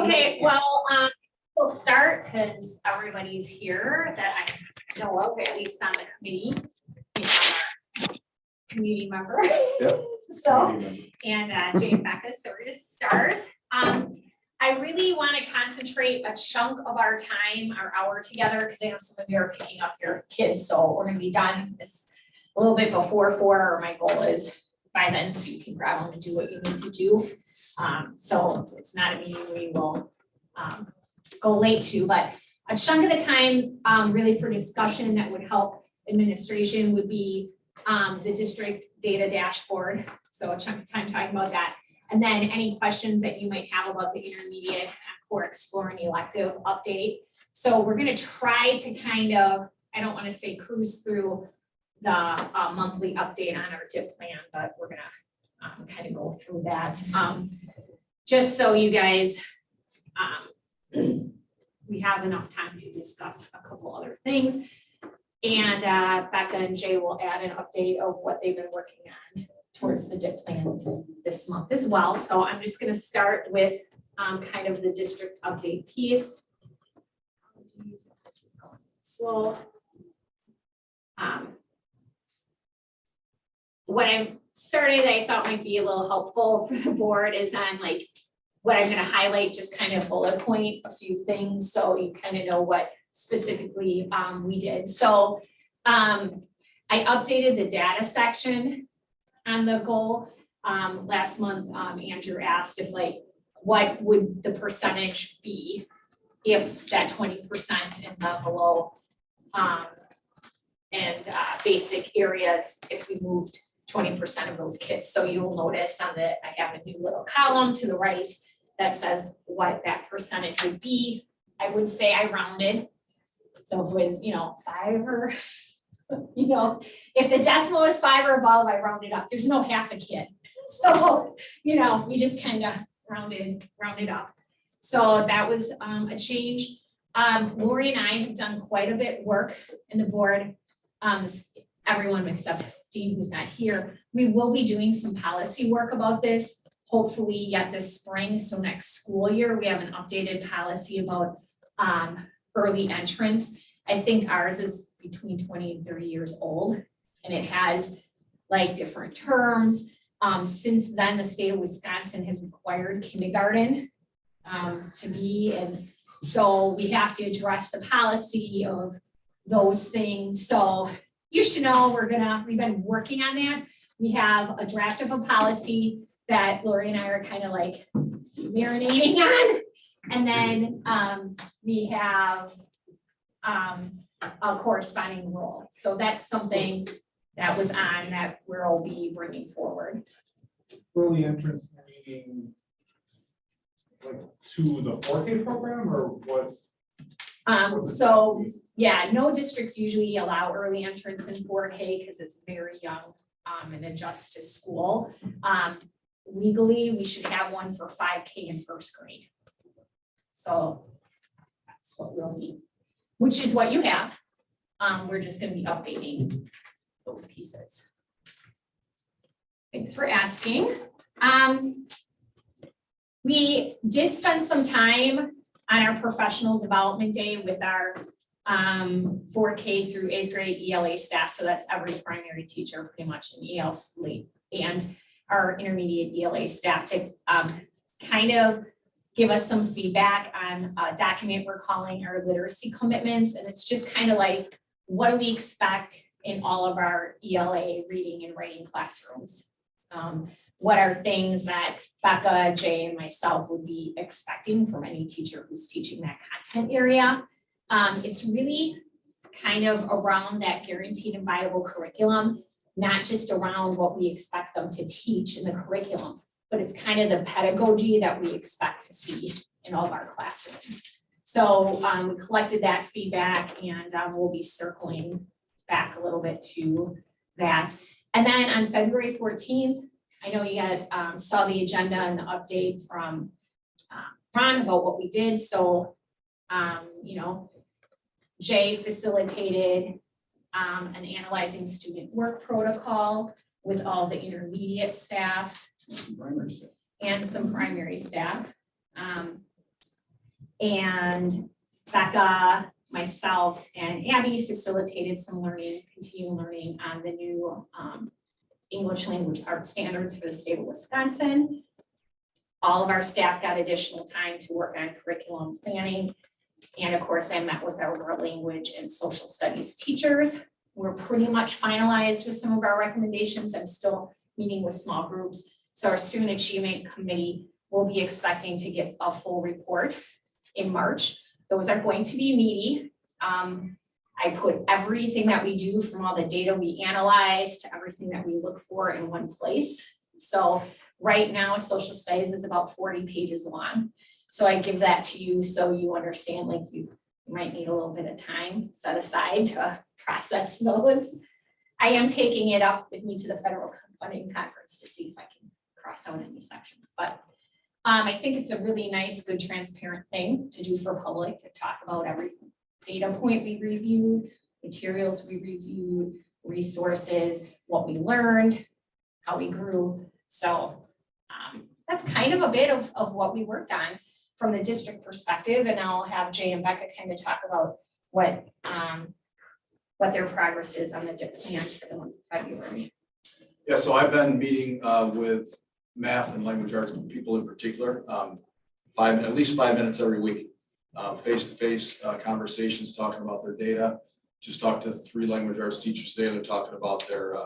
Okay, well, we'll start because everybody's here that I know of, at least on the committee. We have our community member. Yep. So, and Jay and Becca, so we're gonna start. I really want to concentrate a chunk of our time, our hour together, because I know some of you are picking up your kids, so we're gonna be done this a little bit before 4, or my goal is by then, so you can grab them and do what you need to do. So it's not a meeting we will go late to, but a chunk of the time really for discussion that would help administration would be the district data dashboard. So a chunk of time talking about that. And then any questions that you might have about the intermediate or exploring elective update. So we're gonna try to kind of, I don't wanna say cruise through the monthly update on our DIP plan, but we're gonna kind of go through that. Just so you guys, we have enough time to discuss a couple other things. And Becca and Jay will add an update of what they've been working on towards the DIP plan this month as well. So I'm just gonna start with kind of the district update piece. This is going slow. What I'm starting that I thought might be a little helpful for the board is on like what I'm gonna highlight, just kind of bullet point a few things so you kind of know what specifically we did. So I updated the data section on the goal. Last month, Andrew asked if like, what would the percentage be if that 20% in the below and basic areas, if we moved 20% of those kids. So you'll notice on the, I have a new little column to the right that says what that percentage would be. I would say I rounded. So if it was, 5 or, if the decimal was 5 or above, I rounded up. There's no half a kid. So, we just kind of rounded up. So that was a change. Lori and I have done quite a bit work in the board. Everyone except Dean, who's not here. We will be doing some policy work about this, hopefully yet this spring. So next school year, we have an updated policy about early entrance. I think ours is between 20 and 30 years old, and it has like different terms. Since then, the state of Wisconsin has required kindergarten to be, and so we have to address the policy of those things. So you should know we've been working on that. We have a draft of a policy that Lori and I are kind of like marinating on. And then we have a corresponding rule. So that's something that was on that we'll be bringing forward. Early entrance meaning like to the 4K program or what? So yeah, no districts usually allow early entrance in 4K because it's very young and adjusts to school. Legally, we should have one for 5K in first grade. So that's what we'll need, which is what you have. We're just going to be updating those pieces. Thanks for asking. We did spend some time on our professional development day with our 4K through 8th grade ELA staff. So that's every primary teacher pretty much in ELA and our intermediate ELA staff to kind of give us some feedback on a document we're calling our literacy commitments. And it's just kind of like, what do we expect in all of our ELA reading and writing classrooms? What are things that Becca, Jay, and myself would be expecting from any teacher who's teaching that content area? It's really kind of around that guaranteed and viable curriculum, not just around what we expect them to teach in the curriculum, but it's kind of the pedagogy that we expect to see in all of our classrooms. So we collected that feedback and we'll be circling back a little bit to that. And then on February 14th, I know you guys saw the agenda and the update from Ron about what we did. So, Jay facilitated an analyzing student work protocol with all the intermediate staff and some primary staff. And Becca, myself, and Abby facilitated some learning, continuing learning on the new English language arts standards for the state of Wisconsin. All of our staff got additional time to work on curriculum planning. And of course, I met with our world language and social studies teachers. We're pretty much finalized with some of our recommendations. I'm still meeting with small groups. So our student achievement committee will be expecting to get a full report in March. Those are going to be meaty. I put everything that we do from all the data we analyze to everything that we look for in one place. So right now, social studies is about 40 pages long. So I give that to you so you understand, like you might need a little bit of time set aside to process those. I am taking it up with me to the federal funding conference to see if I can cross out any sections, but I think it's a really nice, good, transparent thing to do for public to talk about every data point we reviewed, materials we reviewed, resources, what we learned, how we grew. So that's kind of a bit of what we worked on from the district perspective, and I'll have Jay and Becca kind of talk about what their progress is on the plan for the month of February. Yeah, so I've been meeting with math and language arts people in particular, at least 5 minutes every week, face-to-face conversations, talking about their data. Just talked to 3 language arts teachers today. They're talking about their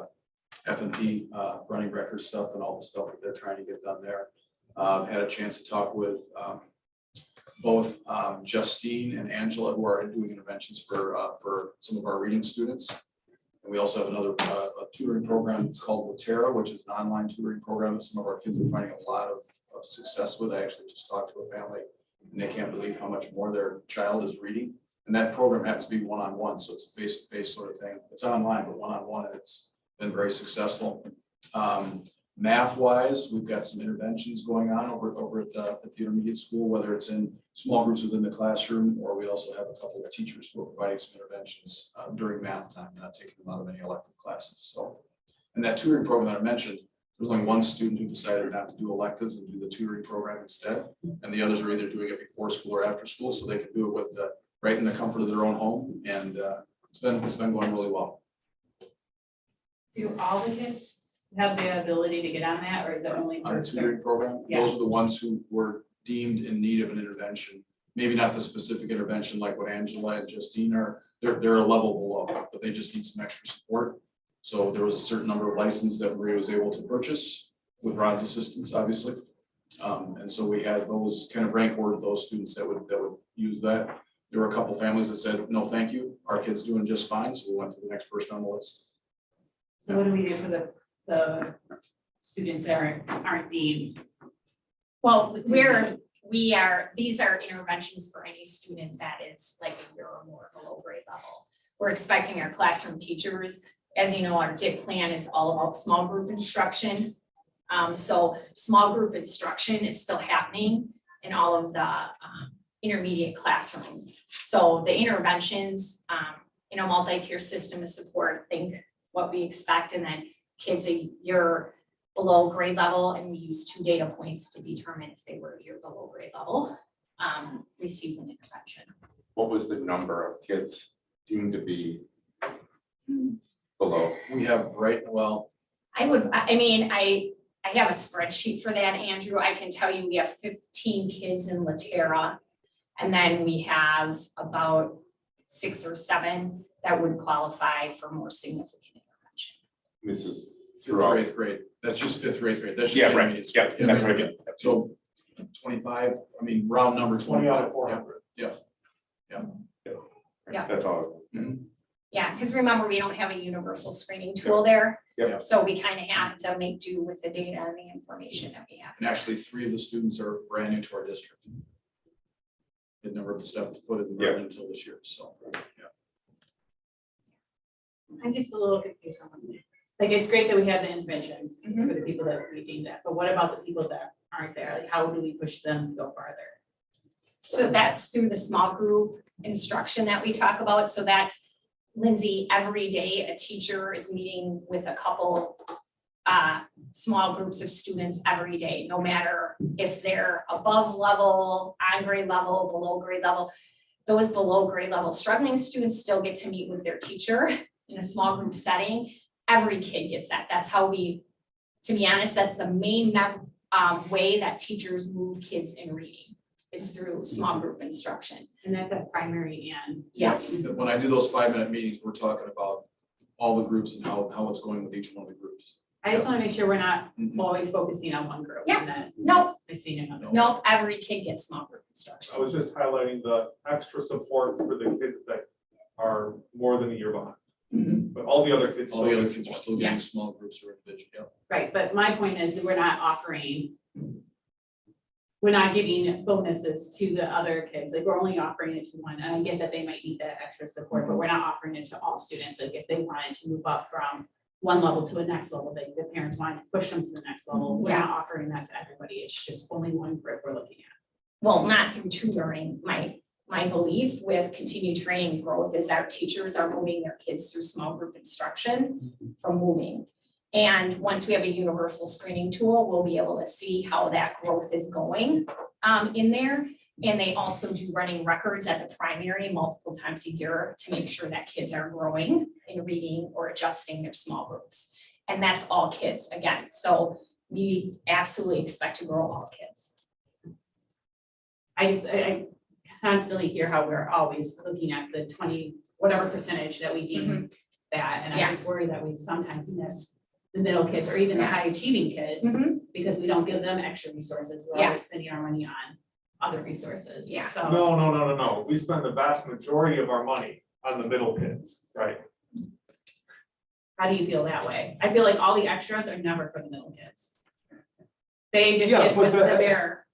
F&P running record stuff and all the stuff that they're trying to get done there. Had a chance to talk with both Justine and Angela, who are doing interventions for some of our reading students. And we also have another a tutoring program. It's called Watera, which is an online tutoring program that some of our kids are finding a lot of success with. I actually just talked to a family and they can't believe how much more their child is reading. And that program happens to be one-on-one, so it's a face-to-face sort of thing. It's online, but one-on-one, and it's been very successful. Math-wise, we've got some interventions going on over at the intermediate school, whether it's in small groups within the classroom, or we also have a couple of teachers who are providing some interventions during math time, not taking them out of any elective classes. So, and that tutoring program that I mentioned, there's only one student who decided not to do electives and do the tutoring program instead, and the others are either doing it before school or after school, so they can do it with right in the comfort of their own home, and it's been going really well. Do all the kids have the ability to get on that, or is it only On the tutoring program? Yeah. Those are the ones who were deemed in need of an intervention. Maybe not the specific intervention like what Angela and Justine are. They're a level below, but they just need some extra support. So there was a certain number of licenses that Maria was able to purchase with Rod's assistance, obviously. And so we had those kind of rank ordered those students that would use that. There were a couple families that said, no, thank you. Our kid's doing just fine. So we went to the next person on the list. So what do we do for the students that aren't deemed? Well, these are interventions for any student that is like a year or more below grade level. We're expecting our classroom teachers, as you know, our DIP plan is all about small group instruction. So small group instruction is still happening in all of the intermediate classrooms. So the interventions in a multi-tier system of support, think what we expect, and then kids a year below grade level, and we use 2 data points to determine if they were a year below grade level, receive an intervention. What was the number of kids deemed to be below? We have I have a spreadsheet for that, Andrew. I can tell you we have 15 kids in Latera, and then we have about 6 or 7 that would qualify for more significant intervention. This is 5th or 8th grade. That's just 5th or 8th grade. That's just Yeah, right. intermediate school. Yeah, that's what I mean. So 25, round number 20 out 25. of 400. Yeah. That's all. Yeah, because remember, we don't have a universal screening tool there. Yep. So we kind of have to make do with the data and the information that we have. And actually 3 of the students are brand new to our district. They'd never stepped foot in Merton until this year, so, yeah. I'm just a little confused on that. Like, it's great that we have the interventions for the people that we deemed that, but what about the people that aren't there? Like, how do we push them to go farther? So that's through the small group instruction that we talk about. So that's, Lindsay, every day a teacher is meeting with a couple small groups of students every day, no matter if they're above level, on grade level, below grade level. Those below grade level struggling students still get to meet with their teacher in a small group setting. Every kid gets that. That's how we, to be honest, that's the main way that teachers move kids in reading is through small group instruction. And that's at primary and. Yes. When I do those 5-minute meetings, we're talking about all the groups and how it's going with each one of the groups. I just want to make sure we're not Mhm. always focusing on one group. Yeah. And then Nope, missing another. nope, every kid gets small group instruction. I was just highlighting the extra support for the kids that are more than a year behind. Mhm. But all the other kids. All the still other get kids are support. still getting Yes. small groups or individual, Right, but my point is that we're not giving bonuses to the other kids, like we're only offering it to one, and I get that they might need that extra support, but we're not offering it to all students, like if they wanted to move up from one level to the next level, like the parents wanted to push them to the next level, we're not offering that to everybody, it's just only one group we're looking at. Well, not through tutoring. My belief with continued training and growth is our teachers are moving their kids through small group instruction from moving. And once we have a universal screening tool, we'll be able to see how that growth is going in there. And they also do running records at the primary multiple times a year to make sure that kids are growing in reading or adjusting their small groups. And that's all kids again. So we absolutely expect to grow all kids. I constantly hear how we're always looking at the 20, whatever percentage that we deem that, and I Yeah. just worry that we sometimes miss the middle kids or even the high achieving kids, because we don't give them extra resources, we're Yeah. always spending our money on other resources, Yeah. so. No. We spend the vast majority of our money on the middle kids, right? How do you feel that way? I feel like all the extras are never for the middle kids. They just Yeah, get but what's the the- bear.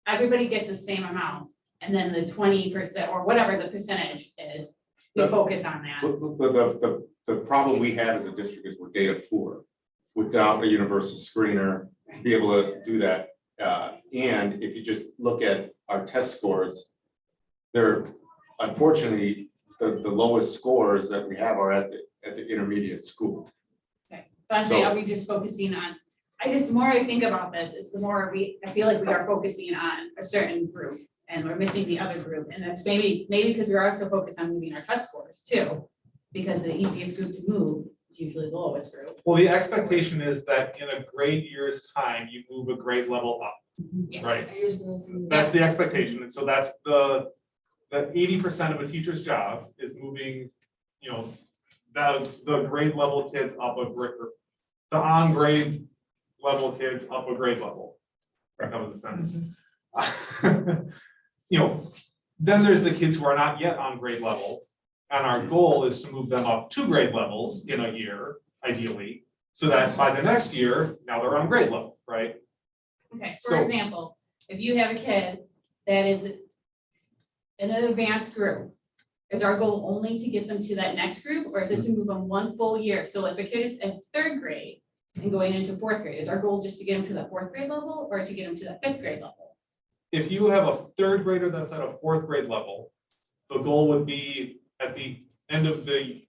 Everybody gets the same amount, and then the 20% or whatever the percentage is, we The- focus on that. The problem we have as a district is we're data poor. Without a universal screener to be able to do that. And if you just look at our test scores, they're unfortunately, the lowest scores that we have are at the intermediate school. Okay, so I'd say, So- are we just focusing on, the more I think about this, is the more I feel like we are focusing on a certain group and we're missing the other group. And that's maybe because we're also focused on moving our test scores too. Because the easiest group to move is usually the lowest group. Well, the expectation is that in a grade year's time, you move a grade level up. Yes. Right. That's the expectation, and so that's the 80% of a teacher's job is moving, the grade level kids up a grade, or the on grade level kids up a grade level. That was a sentence. Then there's the kids who are not yet on grade level, and our goal is to move them up 2 grade levels in a year, ideally, so that by the next year, now they're on grade level, right? Okay, for So- example, if you have a kid that is in an advanced group, is our goal only to get them to that next group, or is it to move them one full year? So if a kid is in 3rd grade and going into 4th grade, is our goal just to get them to the 4th grade level or to get them to the 5th grade level? If you have a 3rd grader that's at a 4th grade level, the goal would be at the end of the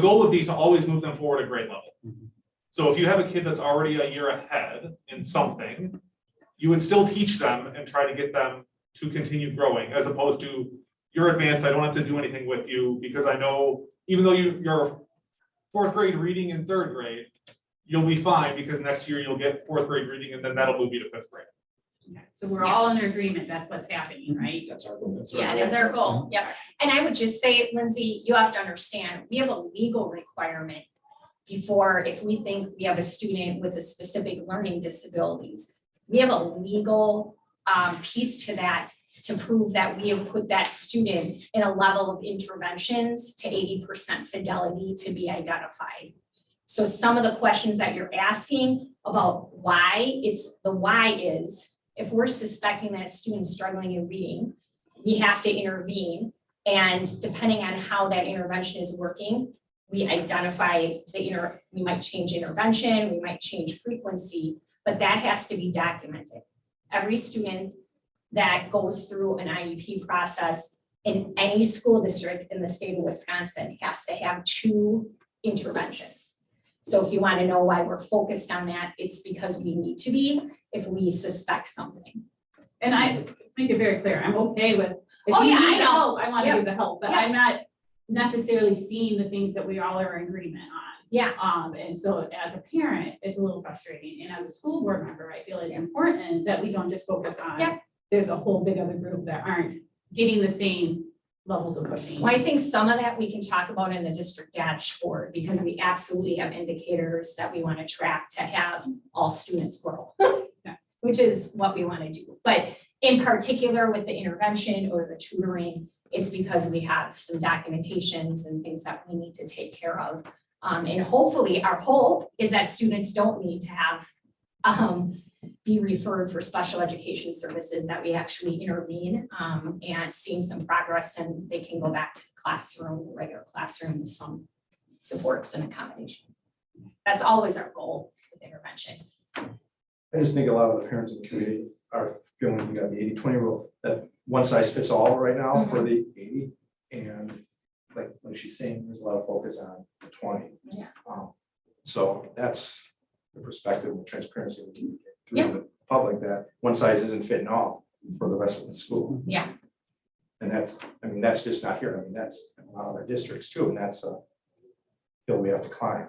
goal would be to always move them forward a grade level. So if you have a kid that's already a year ahead in something, you would still teach them and try to get them to continue growing, as opposed to you're advanced, I don't have to do anything with you, because I know, even though you're 4th grade reading in 3rd grade, you'll be fine, because next year you'll get 4th grade reading, and then that'll move you to 5th grade. Okay, so we're all in agreement, that's what's happening, right? That's our goal. Yeah, it is our goal. Yep. And I would just say, Lindsay, you have to understand, we have a legal requirement before, if we think we have a student with a specific learning disabilities, we have a legal piece to that to prove that we have put that student in a level of interventions to 80% fidelity to be identified. So some of the questions that you're asking about why, is, if we're suspecting that a student's struggling in reading, we have to intervene. And depending on how that intervention is working, we identify we might change intervention, we might change frequency, but that has to be documented. Every student that goes through an IEP process in any school district in the state of Wisconsin has to have 2 interventions. So if you want to know why we're focused on that, it's because we need to be if we suspect something. And I make it very clear, I'm okay with, if Oh, you yeah, I need the know. help, I want to Yep. give the help, but Yep. I'm not necessarily seeing the things that we all are in agreement on. Yeah. And so as a parent, it's a little frustrating, and as a school board member, I feel it's important that we don't just focus on. Yep. There's a whole big other group that aren't getting the same levels of pushing. Well, I think some of that we can talk about in the district dashboard, because we absolutely have indicators that we want to track to have all students grow. Which is what we want to do. But in particular with the intervention or the tutoring, it's because we have some documentations and things that we need to take care of. And hopefully our hope is that students don't need to have be referred for special education services, that we actually intervene and seeing some progress, and they can go back to the classroom, the regular classroom with some supports and accommodations. That's always our goal with intervention. I just think a lot of the parents in the community are feeling we got the 80-20 rule, that one size fits all right now for the 80. And like she's saying, there's a lot of focus on the 20. Yeah. So that's the perspective and transparency we need through Yeah. the public, that one size isn't fitting all for the rest of the school. Yeah. And that's, I mean, that's just not here. I mean, that's in a lot of our districts too, and that's a hill we have to climb.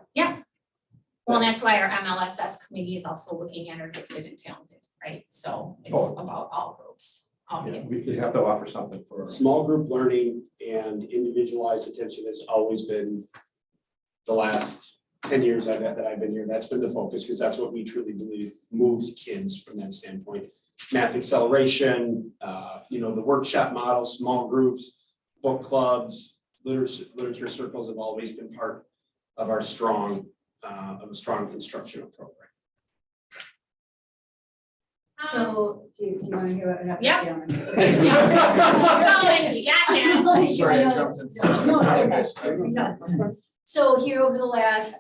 Well, and that's why our MLSS committee is also looking at our gifted and talented, right? So it's Oh. about all groups, all Yeah, kids. we just have to offer something for. Small group learning and individualized attention has always been the last 10 years that I've been here. That's been the focus, because that's what we truly believe moves kids from that standpoint. Math acceleration, the workshop model, small groups, book clubs, literature circles have always been part of our strong instructional program. So, do you want to hear what happened? Yeah. Yeah. You got that. Sorry, I jumped in first. No, okay. So here over the last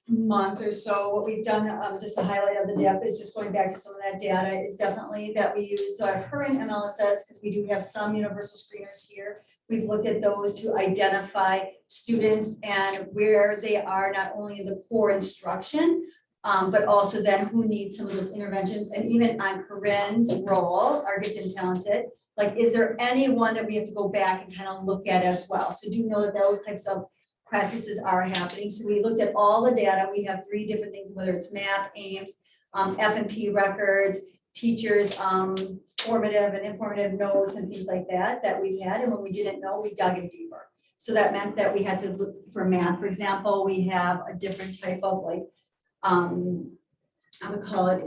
month or so, what we've done, just a highlight of the depth is just going back to some of that data, is definitely that we use our current MLSS, because we do have some universal screeners here. We've looked at those to identify students and where they are, not only in the core instruction, but also then who needs some of those interventions. And even on Corinne's role, our gifted and talented, like, is there anyone that we have to go back and kind of look at as well? So do know that those types of practices are happening. So we looked at all the data. We have 3 different things, whether it's MAP, AIMS, F&P records, teachers, formative and informative notes and things like that, that we've had. And when we didn't know, we dug in deeper. So that meant that we had to look for math. For example, we have a different type of I would call it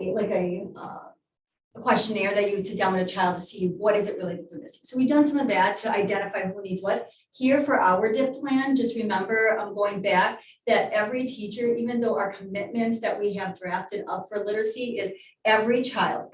a questionnaire that you would sit down with a child to see what is it really that they're missing. So we've done some of that to identify who needs what. Here for our DIP plan, just remember, I'm going back, that every teacher, even though our commitments that we have drafted up for literacy is every child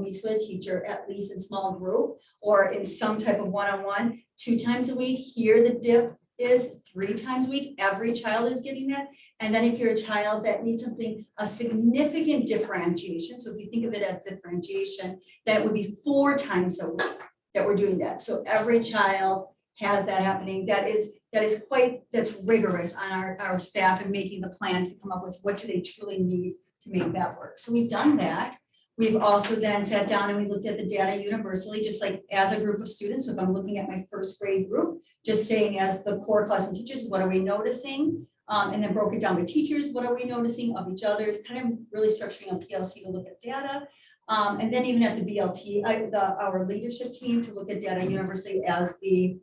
meets with a teacher, at least in small group or in some type of one-on-one, 2 times a week. Here the DIP is 3 times a week. Every child is getting that. And then if you're a child that needs something, a significant differentiation, so if you think of it as differentiation, then it would be 4 times a week that we're doing that. So every child has that happening. That's rigorous on our staff and making the plans to come up with what do they truly need to make that work. So we've done that. We've also then sat down and we looked at the data universally, just like as a group of students. So if I'm looking at my 1st grade group, just saying as the core classroom teachers, what are we noticing? And then broke it down by teachers, what are we noticing of each other? Kind of really structuring a PLC to look at data. And then even at the BLT, our leadership team to look at data universally as the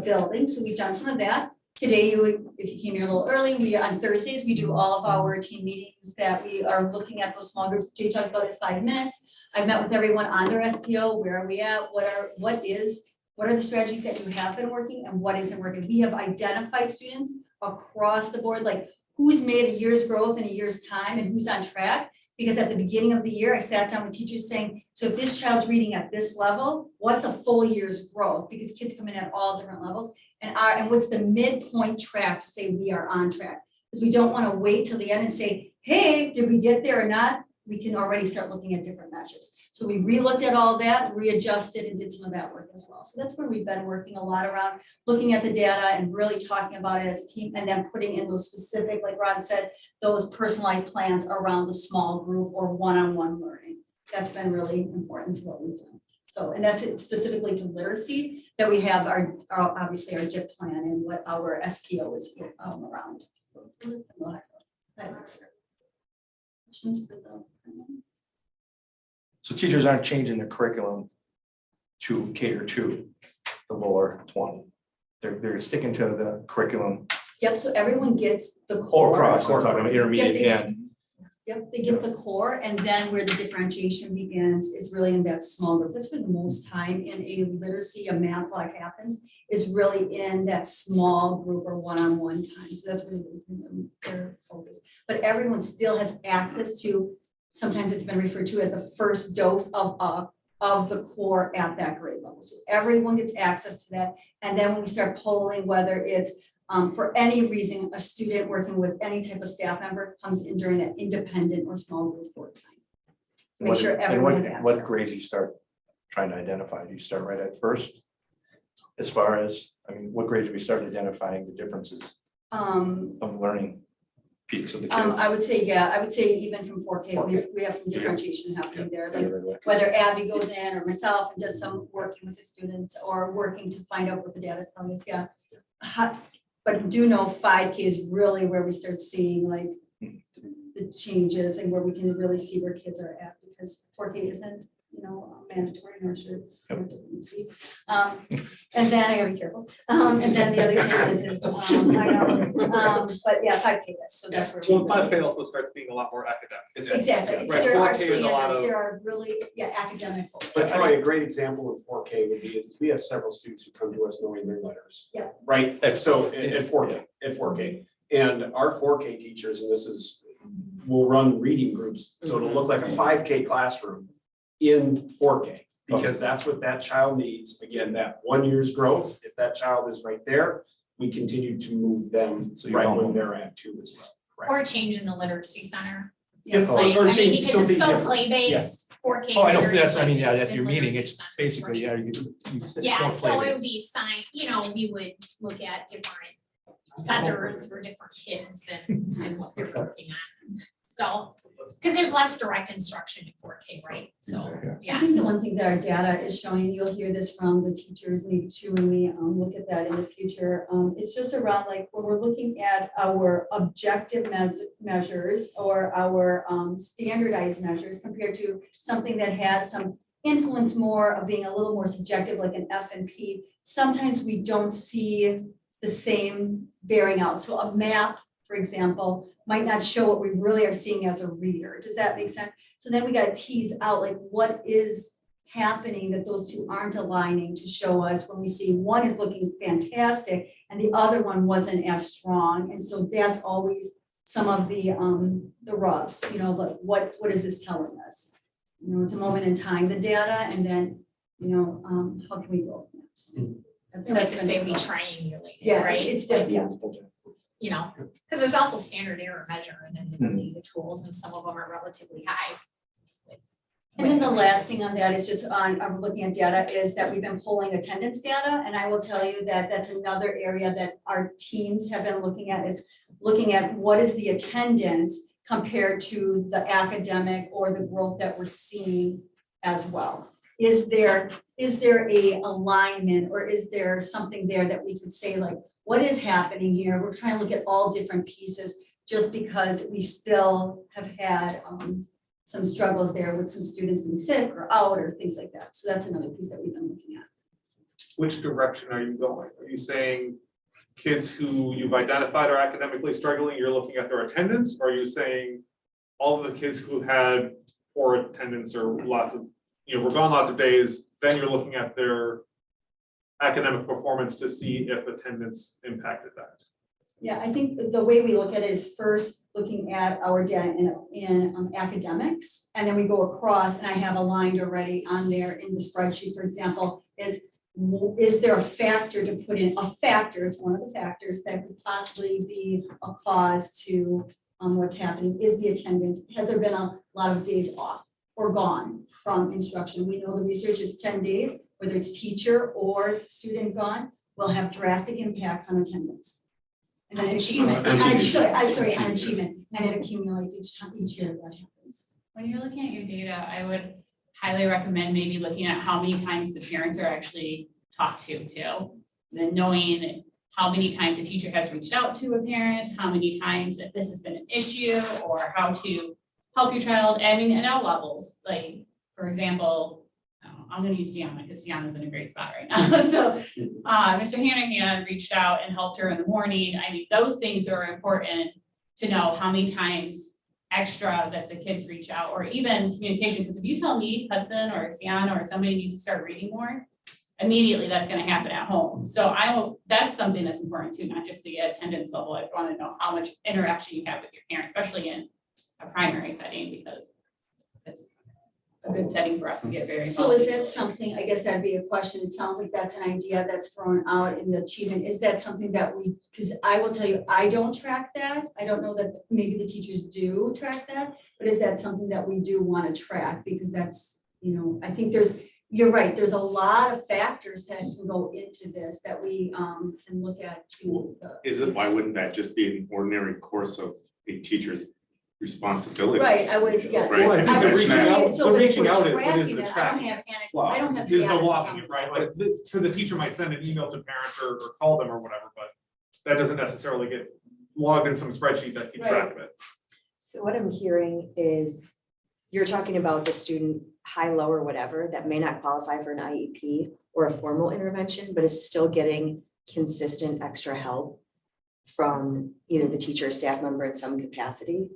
building. So we've done some of that. Today, if you came here a little early, on Thursdays, we do all of our team meetings that we are looking at those small groups. Jay talked about is 5 minutes. I've met with everyone on their SPO. Where are we at? What are the strategies that you have been working and what isn't working? We have identified students across the board, like who's made a year's growth in a year's time and who's on track. Because at the beginning of the year, I sat down with teachers saying, so if this child's reading at this level, what's a full year's growth? Because kids come in at all different levels. And what's the midpoint track to say we are on track? Because we don't want to wait till the end and say, hey, did we get there or not? we can already start looking at different measures. So we re-looked at all that, readjusted and did some of that work as well. So that's where we've been working a lot around looking at the data and really talking about it as a team and then putting in those specific, like Ron said, those personalized plans around the small group or one-on-one learning. That's been really important to what we've done. So, and that's it specifically to literacy that we have our obviously our DIP plan and what our SPO is around. So, we'll have questions for the. So teachers aren't changing their curriculum to cater to the lower 20. They're sticking to the curriculum Yep, so everyone gets the all core. across, I'm talking about intermediate Yep, and. Yep, they get the core, and then where the differentiation begins is really in that small group. That's where the most time in a literacy, a math block happens, is really in that small group or one-on-one time. So that's really their focus. But everyone still has access to, sometimes it's been referred to as the first dose of the core at that grade level. So everyone gets access to that. And then when we start polling, whether it's for any reason, a student working with any type of staff member comes in during that independent or small group work time. To make sure everyone has access. What grades you start trying to identify? Do you start right at first? As far as, I mean, what grades do we start identifying the differences of learning peaks of the kids? I would say, yeah, I would say even from 4K, 4K. we have some differentiation happening there. Like Like, whether Abby goes in or myself and does some working with the students or working to find out what the data is telling us, yeah. But do know 5K is really where we start seeing like the changes and where we can really see where kids are at, because 4K isn't, you know, mandatory nor should, or it doesn't need to be. And then I gotta be careful. And then the other thing is but yeah, 5K is, so that's where. Well, 5K also starts being a lot more academic. Exactly, it's- Right, there are 4K is a lot standards, of- there are really, yeah, academic. focus. But Troy, a great example of 4K would be is we have several students who come to us knowing their letters. Yeah. Right, so at 4K, and our 4K teachers, and this is, will run reading groups, so it'll look like a 5K classroom in 4K. Because that's what that child needs, again, that 1 year's growth, if that child is right there, we continue to move them So you right don't- where they're at too as well. Or change in the literacy center. Yeah. Like, I mean, change because something it's so different. play-based, 4K. Oh, I is know, very that's, I mean, yeah, play-based that's in your meeting, literacy it's centers, basically, right? yeah, you. Yeah, more so it would play-based. be signed, you know, we would look at different centers for different kids and what they're working on. So, because there's less direct instruction in 4K, right? So, I yeah. think the one thing that our data is showing, you'll hear this from the teachers maybe too, when we look at that in the future. It's just around like when we're looking at our objective measures or our standardized measures compared to something that has some influence more of being a little more subjective, like an F&P. Sometimes we don't see the same bearing out. So a map, for example, might not show what we really are seeing as a reader. Does that make sense? So then we got to tease out like what is happening that those two aren't aligning to show us when we see one is looking fantastic and the other one wasn't as strong. And so that's always some of the rubs, you know, like what is this telling us? You know, it's a moment in time, the data, and then, you know, how can we go? I like to say we triangulate, Yeah, right? it's Like, yeah. you know, because there's also standard error measure and then the tools, and some of them are relatively high. And then the last thing on that is just on, I'm looking at data, is that we've been pulling attendance data, and I will tell you that that's another area that our teams have been looking at, is looking at what is the attendance compared to the academic or the growth that we're seeing as well. Is there a alignment, or is there something there that we could say like, what is happening here? We're trying to look at all different pieces, just because we still have had some struggles there with some students being sick or out or things like that. So that's another piece that we've been looking at. Which direction are you going? Are you saying kids who you've identified are academically struggling, you're looking at their attendance? Or are you saying all of the kids who had poor attendance or lots of, you know, were gone lots of days, then you're looking at their academic performance to see if attendance impacted that? Yeah, I think the way we look at it is first looking at our data in academics, and then we go across, and I have aligned already on there in the spreadsheet, for example, is there a factor to put in? A factor, it's one of the factors that could possibly be a cause to what's happening, is the attendance, has there been a lot of days off or gone from instruction? We know the research is 10 days, whether it's teacher or student gone, will have drastic impacts on attendance. And then achievement, on achievement, and it accumulates each year that happens. When you're looking at your data, I would highly recommend maybe looking at how many times the parents are actually talked to too. Then knowing how many times a teacher has reached out to a parent, how many times if this has been an issue, or how to help your child, I mean, at all levels, like, for example, I'm gonna use Sienna, because Sienna's in a great spot right now, so, Mr. Hanahan reached out and helped her in the morning, I mean, those things are important to know how many times extra that the kids reach out, or even communication, because if you tell me, Hudson, or Sienna, or somebody needs to start reading more, immediately that's gonna happen at home, so that's something that's important too, not just the attendance level, I wanna know how much interaction you have with your parents, especially in a primary setting, because it's a good setting for us to get very involved. So is that something, I guess that'd be a question, it sounds like that's an idea that's thrown out in the achievement, is that something that we, because I will tell you, I don't track that, I don't know that maybe the teachers do track that, but is that something that we do want to track, because that's, I think you're right, there's a lot of factors that can go into this that we can look at too. Why wouldn't that just be an ordinary course of a teacher's responsibilities? Right, I would, yes. Right. Well, I think I the would reaching say- out, so the if reaching we're out is, what is tracking the it, tracking? I don't have. There's the no answers logging on it, right? that. But because the teacher might send an email to parents or call them or whatever, but that doesn't necessarily get logged in some spreadsheet that keeps track of it. So what I'm hearing is you're talking about the student high, low, or whatever that may not qualify for an IEP or a formal intervention, but is still getting consistent extra help from either the teacher or staff member in some capacity.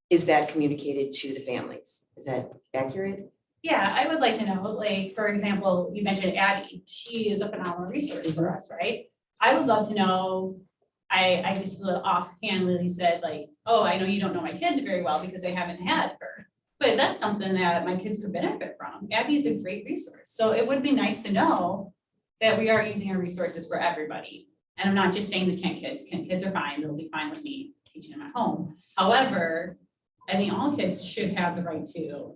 Is that communicated to the families? Is that accurate? Yeah, I would like to know, like, for example, you mentioned Abby, she is up an hour resource for us, right? I would love to know, I just a little offhand, Lily said like, oh, I know you don't know my kids very well because I haven't had her. But that's something that my kids could benefit from. Abby is a great resource. So it would be nice to know that we are using our resources for everybody. And I'm not just saying the Kent kids are fine, they'll be fine with me teaching them at home. However, I think all kids should have the right to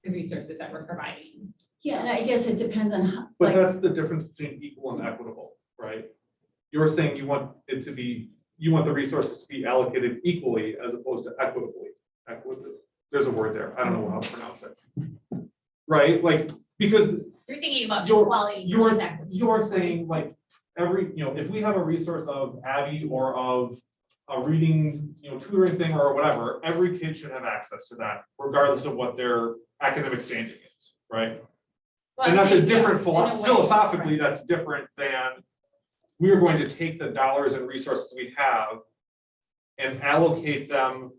the resources that we're providing. Yeah, and I guess it depends on how, But like, that's the difference between equal and equitable, right? You're saying you want the resources to be allocated equally as opposed to equitably. There's a word there, I don't know how to pronounce it. Right, like, because You're thinking about You're- equality versus equity. you're saying like if we have a resource of Abby or of a reading, tutoring thing or whatever, every kid should have access to that regardless of what their academic standing is, right? Well, And I'm that's a saying, different, yes, in a way, philosophically, right. that's different than we are going to take the dollars and resources we have and allocate them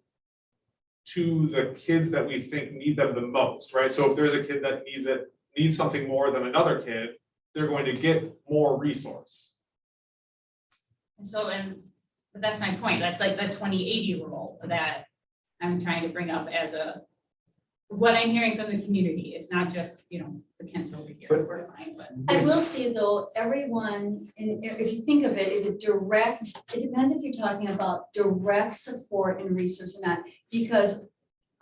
to the kids that we think need them the most, right? So if there's a kid that needs something more than another kid, they're going to get more resource. And so, but that's my point, that's like the 20/80 rule that I'm trying to bring up as what I'm hearing from the community, it's not just, the Kents over here, we're fine, but. I will say though, everyone, and if you think of it, is it direct, it depends if you're talking about direct support and research or not, because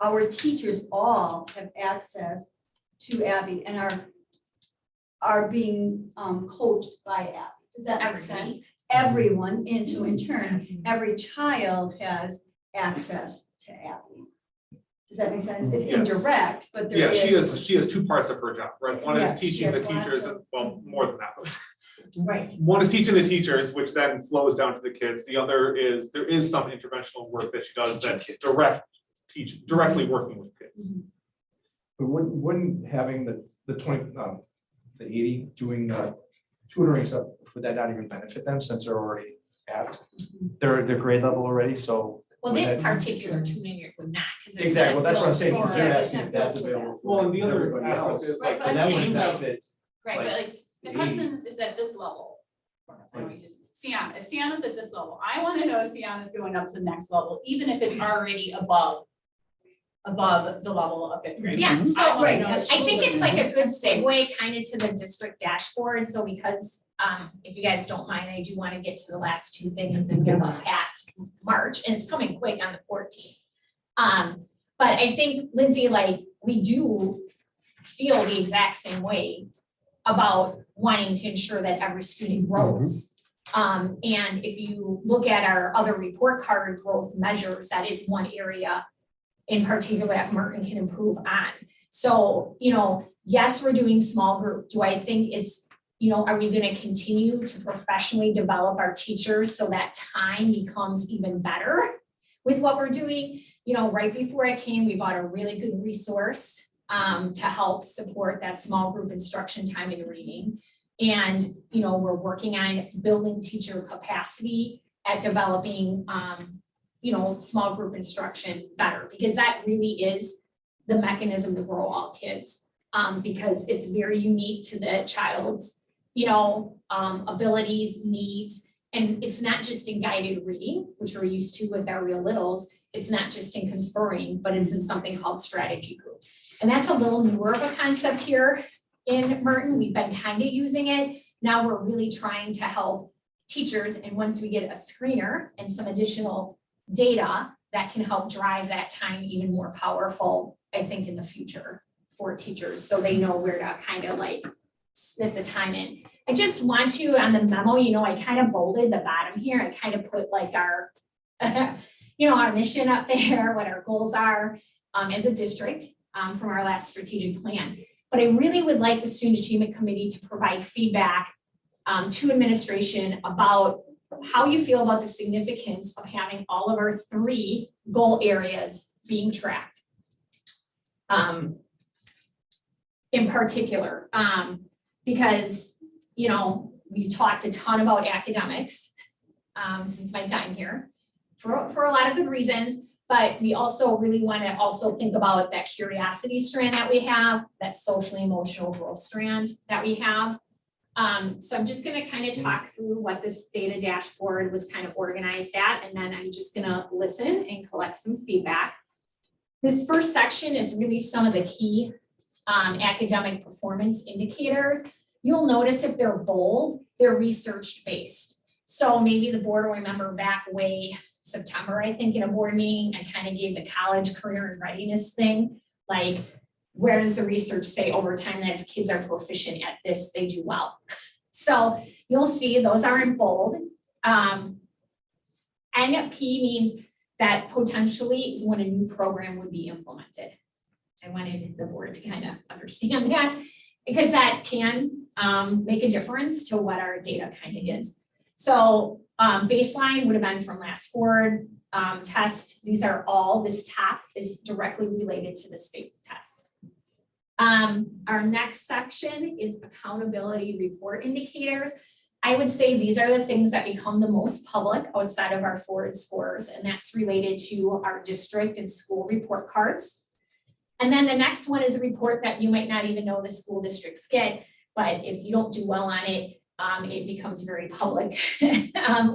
our teachers all have access to Abby and are being coached by Abby. Does that make sense? Everyone, and so in turn, every child has access to Abby. Does that make sense? It's Yes. indirect, but there Yeah, is. she has two parts of her job, right? One is Yes, she teaching the has lots teachers, of- well, more than that. Right. One is teaching the teachers, which then flows down to the kids. The other is, there is some interventional work that she does that's directly working with kids. But wouldn't having the 20, the 80 doing tutoring stuff, would that not even benefit them since they're already at their grade level already, so. Well, would this that- particular tuning would not, because it's. Exactly, well, that's what I'm saying, built because for- they're Right, asking if it's that's not built for available. Well, and the for other everybody aspect else. is Right, like, but And I'm that would saying, like, benefit, Right, but like, if 80. Hudson is at this level, I always use Sienna, if Sienna's at this level, I wanna know if Sienna's going up to the next level, even if it's already above above the level of fifth grade. Yeah, so, Right, I think it's like a good segue kind of to the district dashboard, so because, if you guys don't mind, I do want to get to the last two things and give a packed March, and it's coming quick on the 14th. But I think, Lindsay, like, we do feel the exact same way about wanting to ensure that every student grows. And if you look at our other report card growth measures, that is one area in particular that Merton can improve on. So, yes, we're doing small group. Do I think it's, are we gonna continue to professionally develop our teachers so that time becomes even better with what we're doing? Right before I came, we bought a really good resource to help support that small group instruction time in reading. And, we're working on building teacher capacity at developing, small group instruction better, because that really is the mechanism to grow all kids. Because it's very unique to the child's, abilities, needs. And it's not just in guided reading, which we're used to with our real littles. It's not just in conferring, but it's in something called strategy groups. And that's a little newer of a concept here in Merton. We've been kind of using it. Now we're really trying to help teachers. And once we get a screener and some additional data, that can help drive that time even more powerful, I think, in the future for teachers. So they know where to kind of like snip the time in. I just want to, on the memo, I kind of bolded the bottom here. I kind of put like our, our mission up there, what our goals are as a district from our last strategic plan. But I really would like the Student Achievement Committee to provide feedback to administration about how you feel about the significance of having all of our 3 goal areas being tracked. In particular, because, we've talked a ton about academics since my time here for a lot of good reasons, but we also really want to also think about that curiosity strand that we have, that socially emotional growth strand that we have. So I'm just going to kind of talk through what this data dashboard was kind of organized at, and then I'm just going to listen and collect some feedback. This first section is really some of the key academic performance indicators. You'll notice if they're bold, they're research-based. So maybe the board will remember back way September, I think, in a board meeting, I kind of gave the college career and readiness thing, like, where does the research say over time that if kids are proficient at this, they do well? So you'll see those are in bold. NP means that potentially is when a new program would be implemented. I wanted the board to kind of understand that, because that can make a difference to what our data kind of is. So baseline would have been from last board test. These are all, this top is directly related to the state test. Our next section is accountability report indicators. I would say these are the things that become the most public outside of our forward scores, and that's related to our district and school report cards. And then the next one is a report that you might not even know the school districts get, but if you don't do well on it, it becomes very public,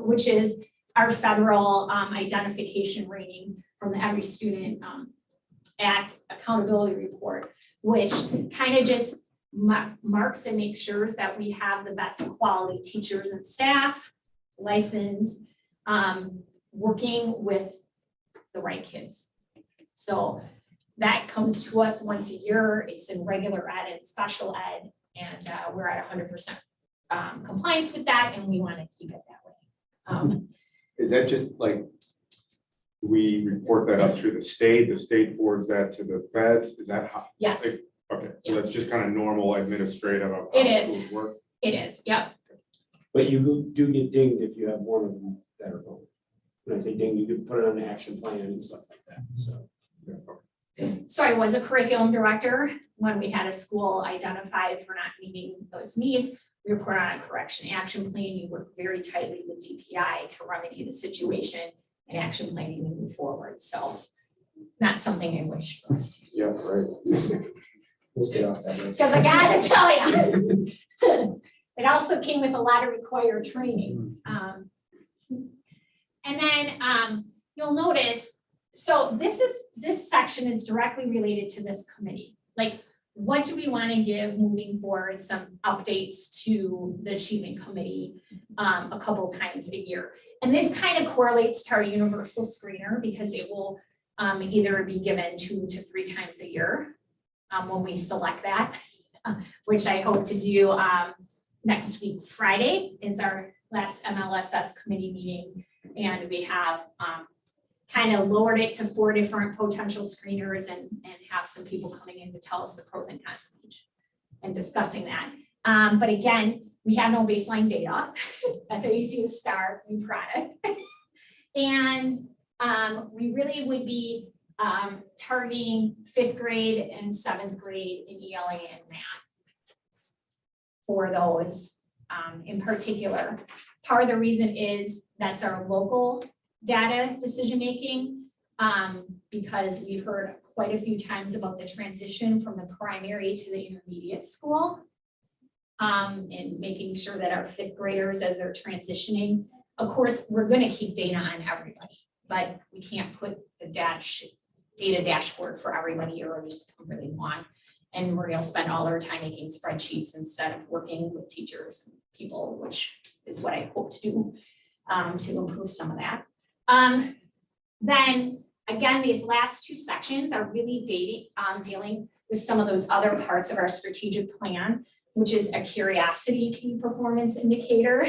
which is our federal identification rating from the Every Student Act accountability report, which kind of just marks and makes sure that we have the best quality teachers and staff, licensed, working with the right kids. So that comes to us once a year. It's in regular ed and special ed, and we're at 100% compliance with that, and we want to keep it that way. Is that just like, we report that up through the state forwards that to the feds? Is that how? Yes, Like, okay, so Yeah. that's just kind of normal administrative of how It is. schools work? it is. Yep. But you do get dinged if you have one of them that are going. When I say ding, you could put it on the action plan and stuff like that, so. Yeah, okay. So I was a curriculum director when we had a school identified for not meeting those needs. We report on a correction action plan. You work very tightly with DPI to remedy the situation and action planning to move forward. So not something I wish for us to. Yeah, right. We'll stay off that list. Because I gotta tell you, it also came with a lot of required training. And then you'll notice So this section is directly related to this committee. Like, what do we want to give moving forward, some updates to the achievement committee a couple times a year. And this kind of correlates to our universal screener because it will either be given 2 to 3 times a year when we select that, which I hope to do next week. Friday is our last MLSS committee meeting, and we have kind of lowered it to 4 different potential screeners and have some people coming in to tell us the pros and cons of each and discussing that. But again, we have no baseline data. That's how you see the STAR new product. And we really would be targeting 5th grade and 7th grade in ELA and math for those in particular. Part of the reason is that's our local data decision-making, because we've heard quite a few times about the transition from the primary to the intermediate school. And making sure that our 5th graders, as they're transitioning, of course, we're gonna keep data on everybody, but we can't put the data dashboard for everybody or just become really long. And we're gonna spend all our time making spreadsheets instead of working with teachers and people, which is what I hope to do to improve some of that. Then again, these last 2 sections are really dealing with some of those other parts of our strategic plan, which is a curiosity key performance indicator.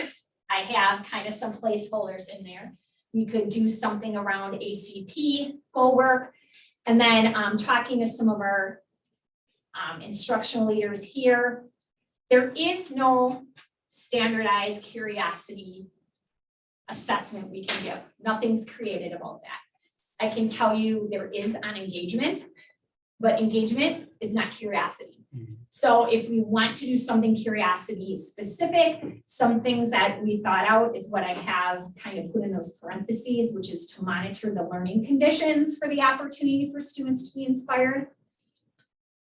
I have kind of some placeholders in there. We could do something around ACP goal work. And then talking to some of our instructional leaders here, there is no standardized curiosity assessment we can give. Nothing's created about that. I can tell you there is on engagement, but engagement is not curiosity. So if we want to do something curiosity specific, some things that we thought out is what I have kind of put in those parentheses, which is to monitor the learning conditions for the opportunity for students to be inspired.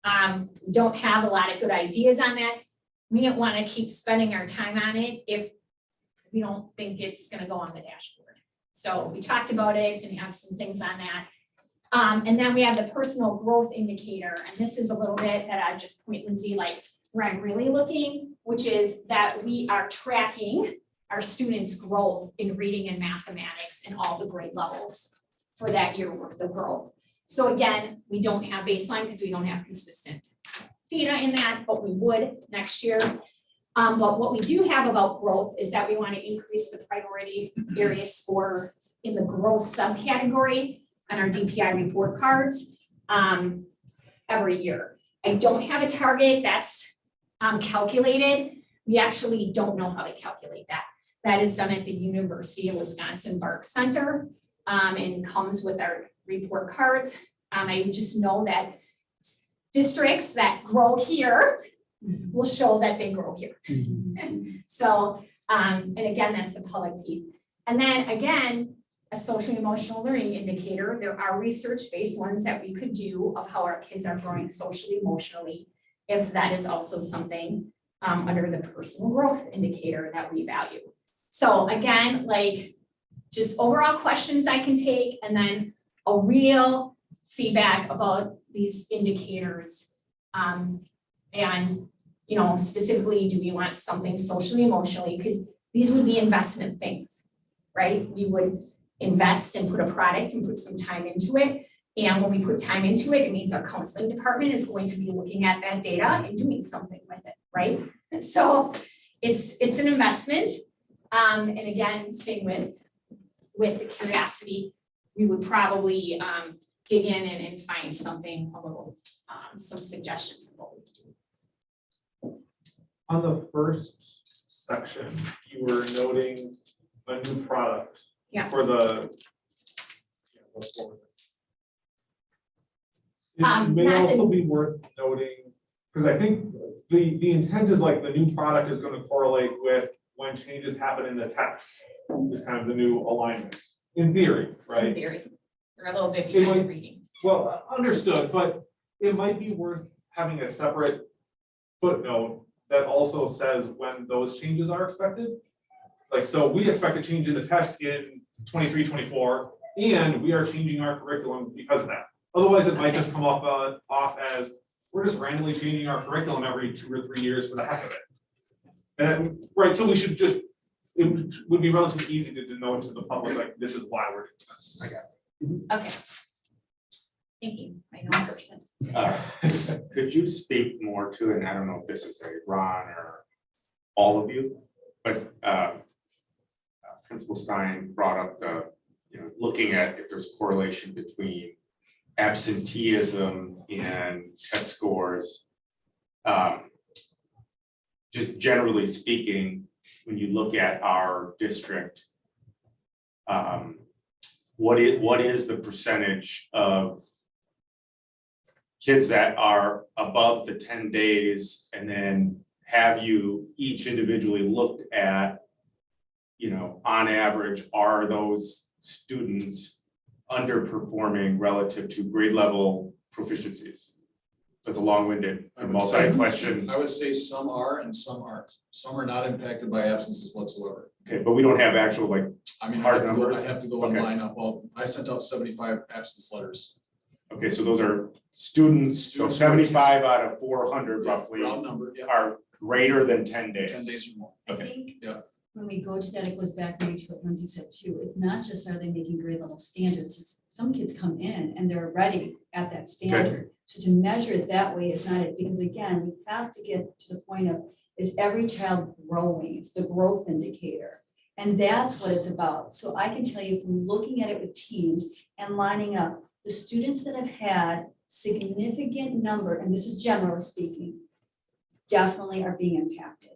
We don't have a lot of good ideas on that. We didn't want to keep spending our time on it if we don't think it's going to go on the dashboard. So we talked about it and have some things on that. And then we have the personal growth indicator. And this is a little bit that I just point Lindsay like where I'm really looking, which is that we are tracking our students' growth in reading and mathematics in all the grade levels for that year worth of growth. So again, we don't have baseline because we don't have consistent data in that, but we would next year. But what we do have about growth is that we want to increase the priority area score in the growth subcategory on our DPI report cards every year. I don't have a target that's calculated. We actually don't know how to calculate that. That is done at the University of Wisconsin Bark Center and comes with our report cards. I just know that districts that grow here will show that they grow here. So, and again, that's the public piece. And then again, a social emotional learning indicator. There are research-based ones that we could do of how our kids are growing socially, emotionally, if that is also something under the personal growth indicator that we value. So again, like just overall questions I can take and then a real feedback about these indicators. And, you know, specifically, do we want something socially, emotionally? Because these would be investment things, right? We would invest and put a product and put some time into it. And when we put time into it, it means our counseling department is going to be looking at that data and doing something with it, right? So it's an investment. And again, same with the curiosity, we would probably dig in and find something a little, some suggestions of what we could do. On the first section, you were noting a new product. Yeah. For the. It may also be worth noting, because I think the intent is like the new product is going to correlate with when changes happen in the text. Is kind of the new alignment, in theory, right? In theory, we're a little bit behind reading. Well, understood, but it might be worth having a separate footnote that also says when those changes are expected. Like, so we expect a change in the test in 23-24. And we are changing our curriculum because of that. Otherwise, it might just come off as, we're just randomly changing our curriculum every 2 or 3 years for the heck of it. And, right, so we should just, it would be relatively easy to denote to the public, like, this is why we're doing this. Okay. Thank you, I know person. Could you speak more to, and I don't know if this is a Ron or all of you, but Principal Stein brought up the, looking at if there's correlation between absenteeism and test scores. Just generally speaking, when you look at our district, what is the percentage of kids that are above the 10 days, and then have you each individually looked at, on average, are those students underperforming relative to grade level proficiencies? That's a long-winded I would say- multi-question. I would say some are and some aren't. Some are not impacted by absences whatsoever. Okay, but we don't have actual, like, I mean, Hard I numbers? have to go Okay. online up. Well, I sent out 75 absence letters. okay, so those are students, so Students. 75 out of 400 roughly Round number, yeah, are greater than 10 days. 10 days or more. I Okay. think Yeah. when we go to that, it goes back maybe to what Lindsay said too. It's not just are they making grade level standards, it's some kids come in and they're ready at that standard. So to measure it that way is not it, because again, we have to get to the point of, is every child growing? It's the growth indicator. And that's what it's about. So I can tell you from looking at it with teams and lining up, the students that have had significant number, and this is generally speaking, definitely are being impacted.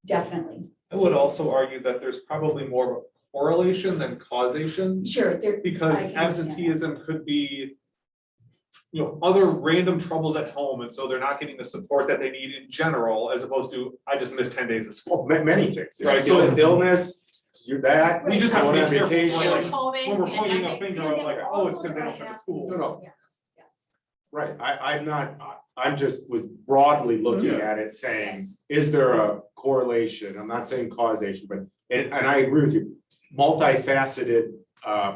Definitely. I would also argue that there's probably more of a correlation than causation, Sure, there, because I can understand that. absenteeism could be, other random troubles at home, and so they're not getting the support that they need in general, as opposed to, I just missed 10 days of school. Well, many things, Right, right? so- So illness, you're that. We just have to going be on careful vacation. for, like, COVID, when we're pointing a pandemic. finger of like, oh, it's because they don't come to school. No. Yes, yes. Right, I'm just was broadly looking Yeah. at it saying, Yes. is there a correlation? I'm not saying causation, but, and I agree with you, multifaceted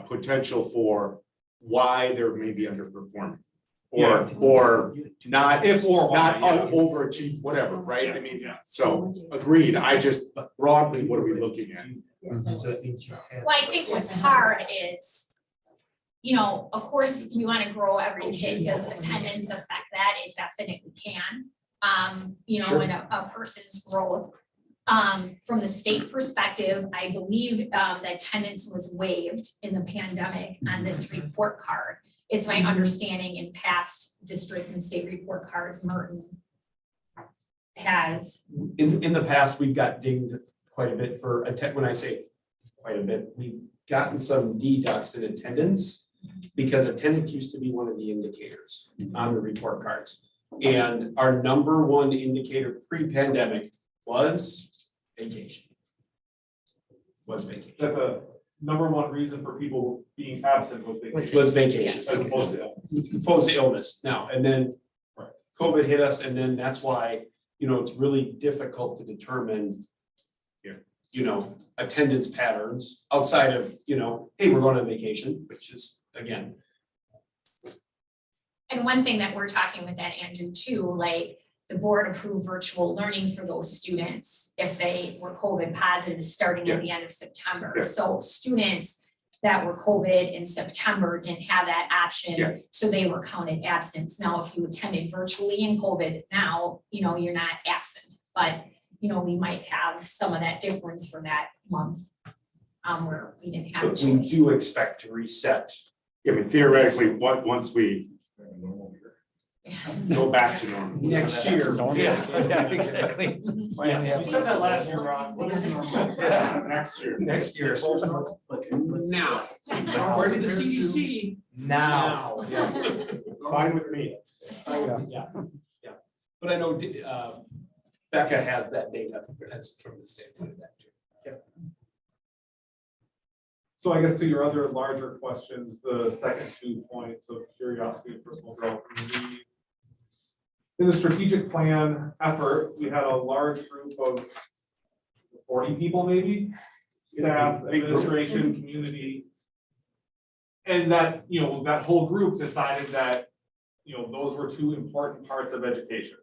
potential for why they're maybe underperforming. Or not, If or not why, yeah. overachieve, whatever, right? I mean, Yeah. so agreed, I just broadly, what are we looking at? Yes, Well, I think what's hard is, of course, we want to grow every kid. Does attendance affect that? It definitely can. Sure. In a person's growth. From the state perspective, I believe that attendance was waived in the pandemic on this report card. It's my understanding in past district and state report cards, Merton has. In the past, we've got dinged quite a bit for when I say quite a bit, we've gotten some deducts in attendance. Because attendance used to be one of the indicators on the report cards. And our number one indicator pre-pandemic was vacation. That the number one reason for people being absent was vacation. Was vacation. As opposed to It's opposed to illness now, and then COVID hit us, and then that's why, it's really difficult to determine. Attendance patterns outside of, hey, we're going on vacation, which is, again. And one thing that we're talking with that, Andrew, too, like the board approved virtual learning for those students if they were COVID positive starting at the end of September. Yeah. So students that were COVID in September didn't have that Yeah. option, so they were counted absence. Now, if you attended virtually in COVID now, you're not absent, but we might have some of that difference for that month where we didn't have a But we choice. do expect to reset. I mean, theoretically, once we go back to normal. Next year. Yeah, exactly. Yeah, You said that last year, Ron. What is normal? Next year. Next year. Now, according to the CDC. Now. Fine with me. Yeah. But I know Becca has that data as from the standpoint of that too. So I guess to your other larger questions, the second 2 points of curiosity and personal growth. In the strategic plan effort, we had a large group of 40 people maybe, staff, Big group. administration, community. And that, that whole group decided that, those were two important parts of education.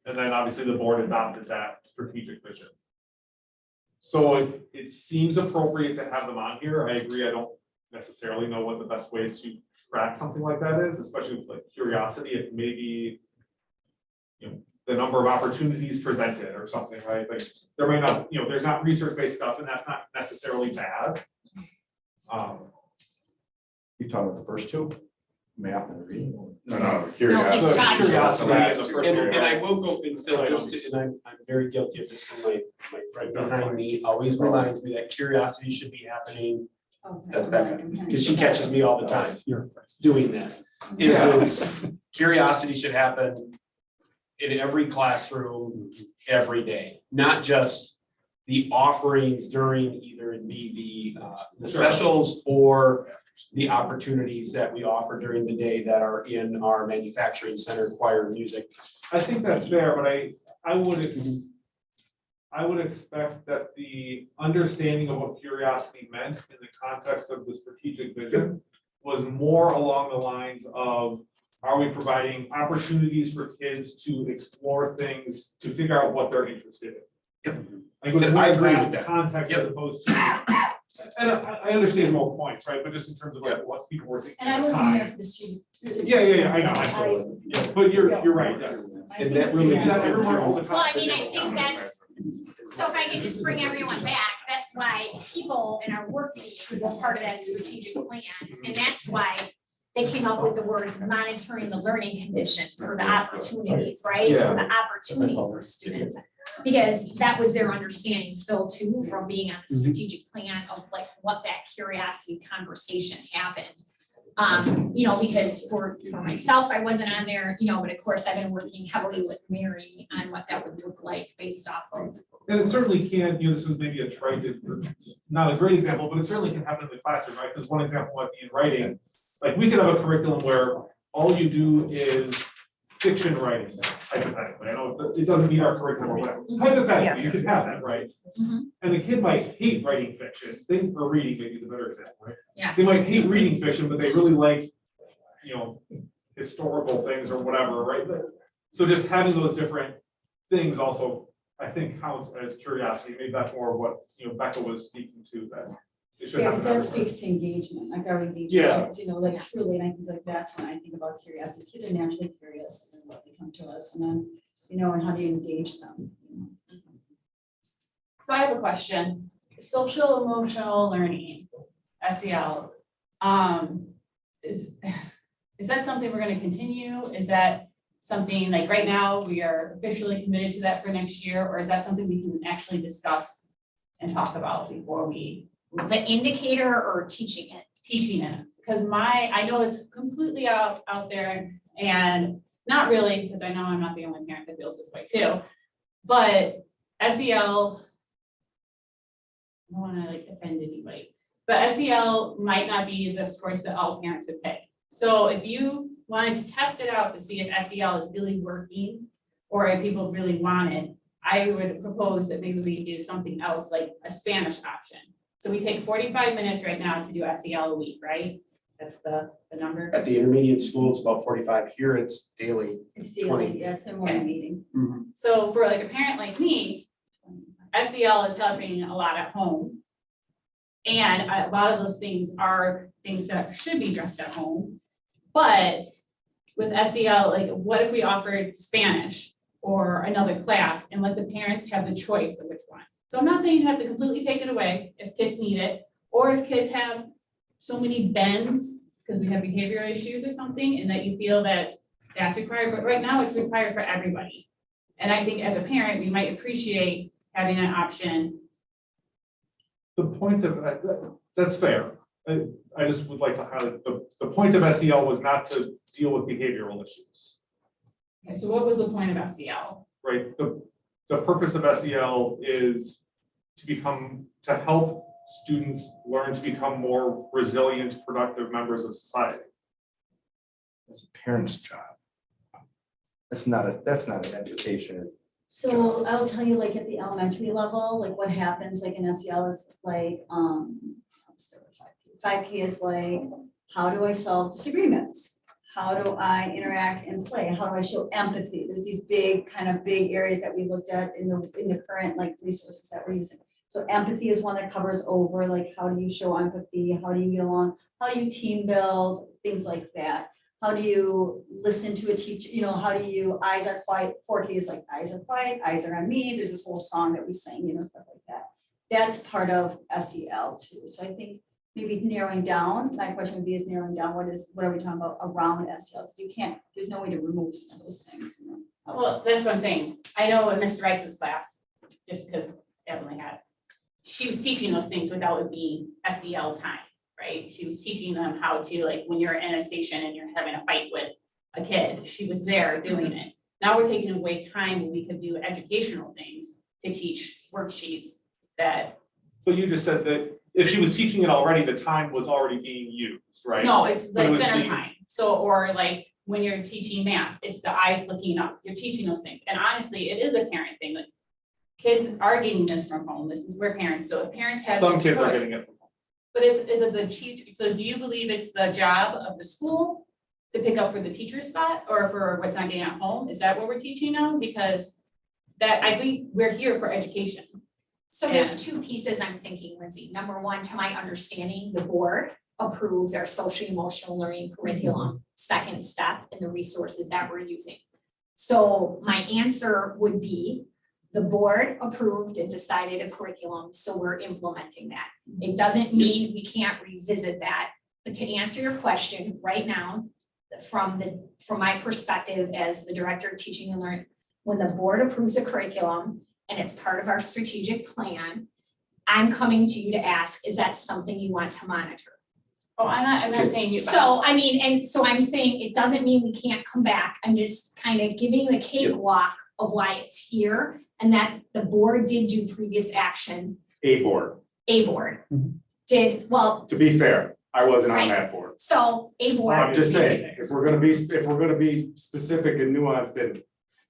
And then obviously the board adopted that strategic vision. So it seems appropriate to have them on here. I agree, I don't necessarily know what the best way to track something like that is, especially with like curiosity. It may be, the number of opportunities presented or something, right? Like there may not, there's not research-based stuff, and that's not necessarily bad. You talking about the first two, math and reading? No, he's The talking- curiosity and the first And area. I will go, and Phil, just to, and I'm very guilty of this, and my friend behind me always reminds me that curiosity should be happening, that's Becca, because she catches me all the time doing that. Is curiosity should happen in every classroom, every day, not just the offerings during either it be the specials or the opportunities that we offer during the day that are in our manufacturing center, choir, music. I think that's fair, but I would expect that the understanding of what curiosity meant in the context of the strategic vision was more along the lines of, are we providing opportunities for kids to explore things, to figure out what they're interested in? Like with I agree that with that. context as opposed to, and I understand both points, right? But just in terms of like what people were thinking And I at the wasn't here time. for the street. Yeah, I know, absolutely. Yeah, but you're right, yes. And that really Is that everyone all the time? Well, I mean, I think that's, so if I could just bring everyone back, that's why people in our work team was part of that strategic plan. And that's why they came up with the words monitoring the learning conditions or the opportunities, right? Yeah. Or the opportunity for students. Because that was their understanding, Phil, too, from being on the strategic plan of like what that curiosity conversation happened. Because for myself, I wasn't on there, but of course, I've been working heavily with Mary on what that would look like based off of. And it certainly can, this is maybe a trite, not a great example, but it certainly can happen in the classroom, right? Because one example might be in writing. Like we could have a curriculum where all you do is fiction writing, hypothetically. I know it doesn't meet our curriculum, or whatever. Hypothetically, you could have that, right? Mhm. And the kid might hate writing fiction, or reading, maybe the better example, right? Yeah. They might hate reading fiction, but they really like, historical things or whatever, right? So just having those different things also, I think, counts as curiosity. Maybe that's more of what, Becca was speaking to, that it should Yeah, happen because that everywhere. speaks to engagement, like our engagement, Yeah. like truly, and I think like that's when I think about curiosity, kids are naturally curious, and then what they come to us, and then, and how do you engage them? So I have a question. Social emotional learning, SEL. Is that something we're gonna continue? Is that something like right now we are officially committed to that for next year, or is that something we can actually discuss and talk about before we The indicator or teaching it? teaching it? Because I know it's completely out there and not really, because I know I'm not the only parent that feels this way too. But SEL, I don't wanna offend anybody, but SEL might not be the choice that all parents would pick. So if you wanted to test it out to see if SEL is really working or if people really want it, I would propose that maybe we do something else like a Spanish option. So we take 45 minutes right now to do SEL a week, right? That's the number. At the intermediate school, it's about 45. Here, it's daily. It's daily, yeah, it's a morning meeting. So for like a parent like me, SEL is helping a lot at home. And a lot of those things are things that should be addressed at home. But with SEL, what if we offered Spanish or another class and let the parents have the choice of which one? So I'm not saying you have to completely take it away if kids need it, or if kids have so many bends because we have behavioral issues or something, and that you feel that that's required, but right now it's required for everybody. And I think as a parent, we might appreciate having an option. The point of, that's fair. I just would like to highlight, the point of SEL was not to deal with behavioral issues, Okay, so what was the point of SEL? right? The purpose of SEL is to help students learn to become more resilient, productive members of society. It's a parent's job. That's not an education. So I'll tell you, at the elementary level, what happens, in SEL is 5K is How do I solve disagreements? How do I interact and play? How do I show empathy? There's these big areas that we looked at in the current like resources that we're using. So empathy is one that covers over, like, how do you show empathy? How do you get along? How do you team build? Things like that. How do you listen to a teacher? You know, how do you, eyes are quiet, 4K is like, eyes are quiet, eyes are on me. There's this whole song that we sing, you know, stuff like that. That's part of SEL too. So I think maybe narrowing down, my question would be is narrowing down, what are we talking about around SEL? Because you can't, there's no way to remove some of those things, you know. Well, that's what I'm saying. I know in Mr. Rice's class, just because Emily had, she was teaching those things without it being SEL time, right? She was teaching them how to, like, when you're in a station and you're having a fight with a kid, she was there doing it. Now we're taking away time when we could do educational things to teach worksheets that, But you just said that if she was teaching it already, the time was already being used, right? no, it's But it the was center being- time. So, or like, when you're teaching math, it's the eyes looking up, you're teaching those things. And honestly, it is a parent thing, like, kids are getting this from home, this is where parents, so if parents have. Some the kids are choice- getting it. But is it the teacher, so do you believe it's the job of the school to pick up for the teacher spot or for what's not getting at home? Is that what we're teaching now? Because that, I think we're here for education. So there's two pieces I'm thinking, Lindsay. Number one, to my understanding, the board approved our social emotional learning curriculum, second step in the resources that we're using. So my answer would be, the board approved and decided a curriculum, so we're implementing that. It doesn't mean we can't revisit that, but to answer your question right now, from my perspective as the director of teaching and learning, when the board approves a curriculum and it's part of our strategic plan, I'm coming to you to ask, is that something you want to monitor? Oh, I'm not saying you. So, I mean, and so I'm saying it doesn't mean we can't come back. I'm just kind of giving the cakewalk of why it's here and that the board did do previous action, A board, a board Mhm. did, well, to be fair, I wasn't on Right. that board. so a board. I'm just saying, if we're gonna be specific and nuanced, then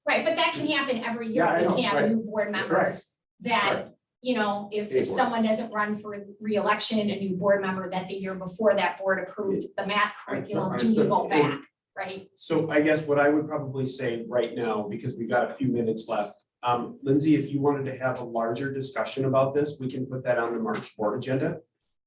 Right, but that can happen every year. Yeah, I know, We can have right. new board members that, Right. you know, if A board. someone doesn't run for reelection, a new board member that the year before that board approved the math curriculum, do we go Understood. back, right? So I guess what I would probably say right now, because we've got a few minutes left, Lindsay, if you wanted to have a larger discussion about this, we can put that on the March board agenda.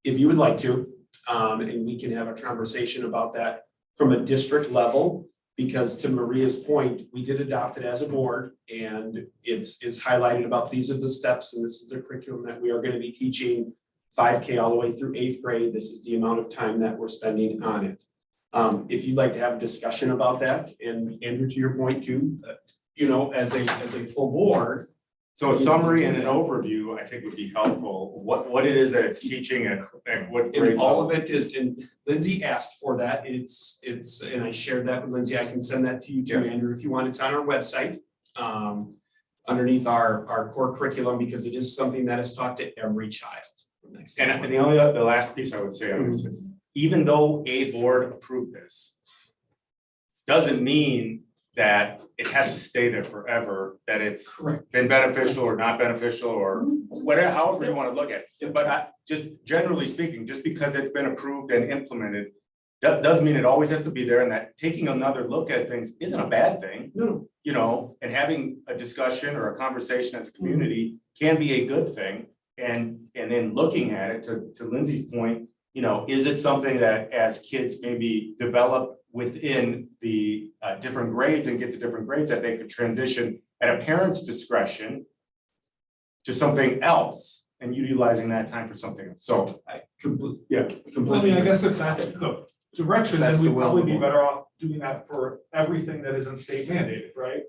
If you would like to, and we can have a conversation about that from a district level. Because to Maria's point, we did adopt it as a board and it's highlighted about these are the steps and this is the curriculum that we are going to be teaching 5K all the way through 8th grade. This is the amount of time that we're spending on it. If you'd like to have a discussion about that, and Andrew, to your point too, you know, as a full board. so a summary and an overview, I think would be helpful, what it is that it's teaching and what grade And all level. of it is, and Lindsay asked for that, it's, and I shared that with Lindsay, I can send that to you too, Andrew, if you want, it's on our website. Underneath our core curriculum, because it is something that is taught to every child. And the last piece I would say on this is, even though a board approved this, doesn't mean that it has to stay there forever, that it's been beneficial or not beneficial or whatever, however you want to look at it. But just generally speaking, just because it's been approved and implemented, that doesn't mean it always has to be there, and that taking another look at things isn't a bad thing. No. You know, and having a discussion or a conversation as a community can be a good thing. And then looking at it, to Lindsay's point, you know, is it something that as kids maybe develop within the different grades and get to different grades, that they could transition at a parent's discretion to something else and utilizing that time for something else. So Completely. I mean, I guess if that's the direction, then That's the we'd will of probably the be board. better off doing that for everything that isn't state mandated, right?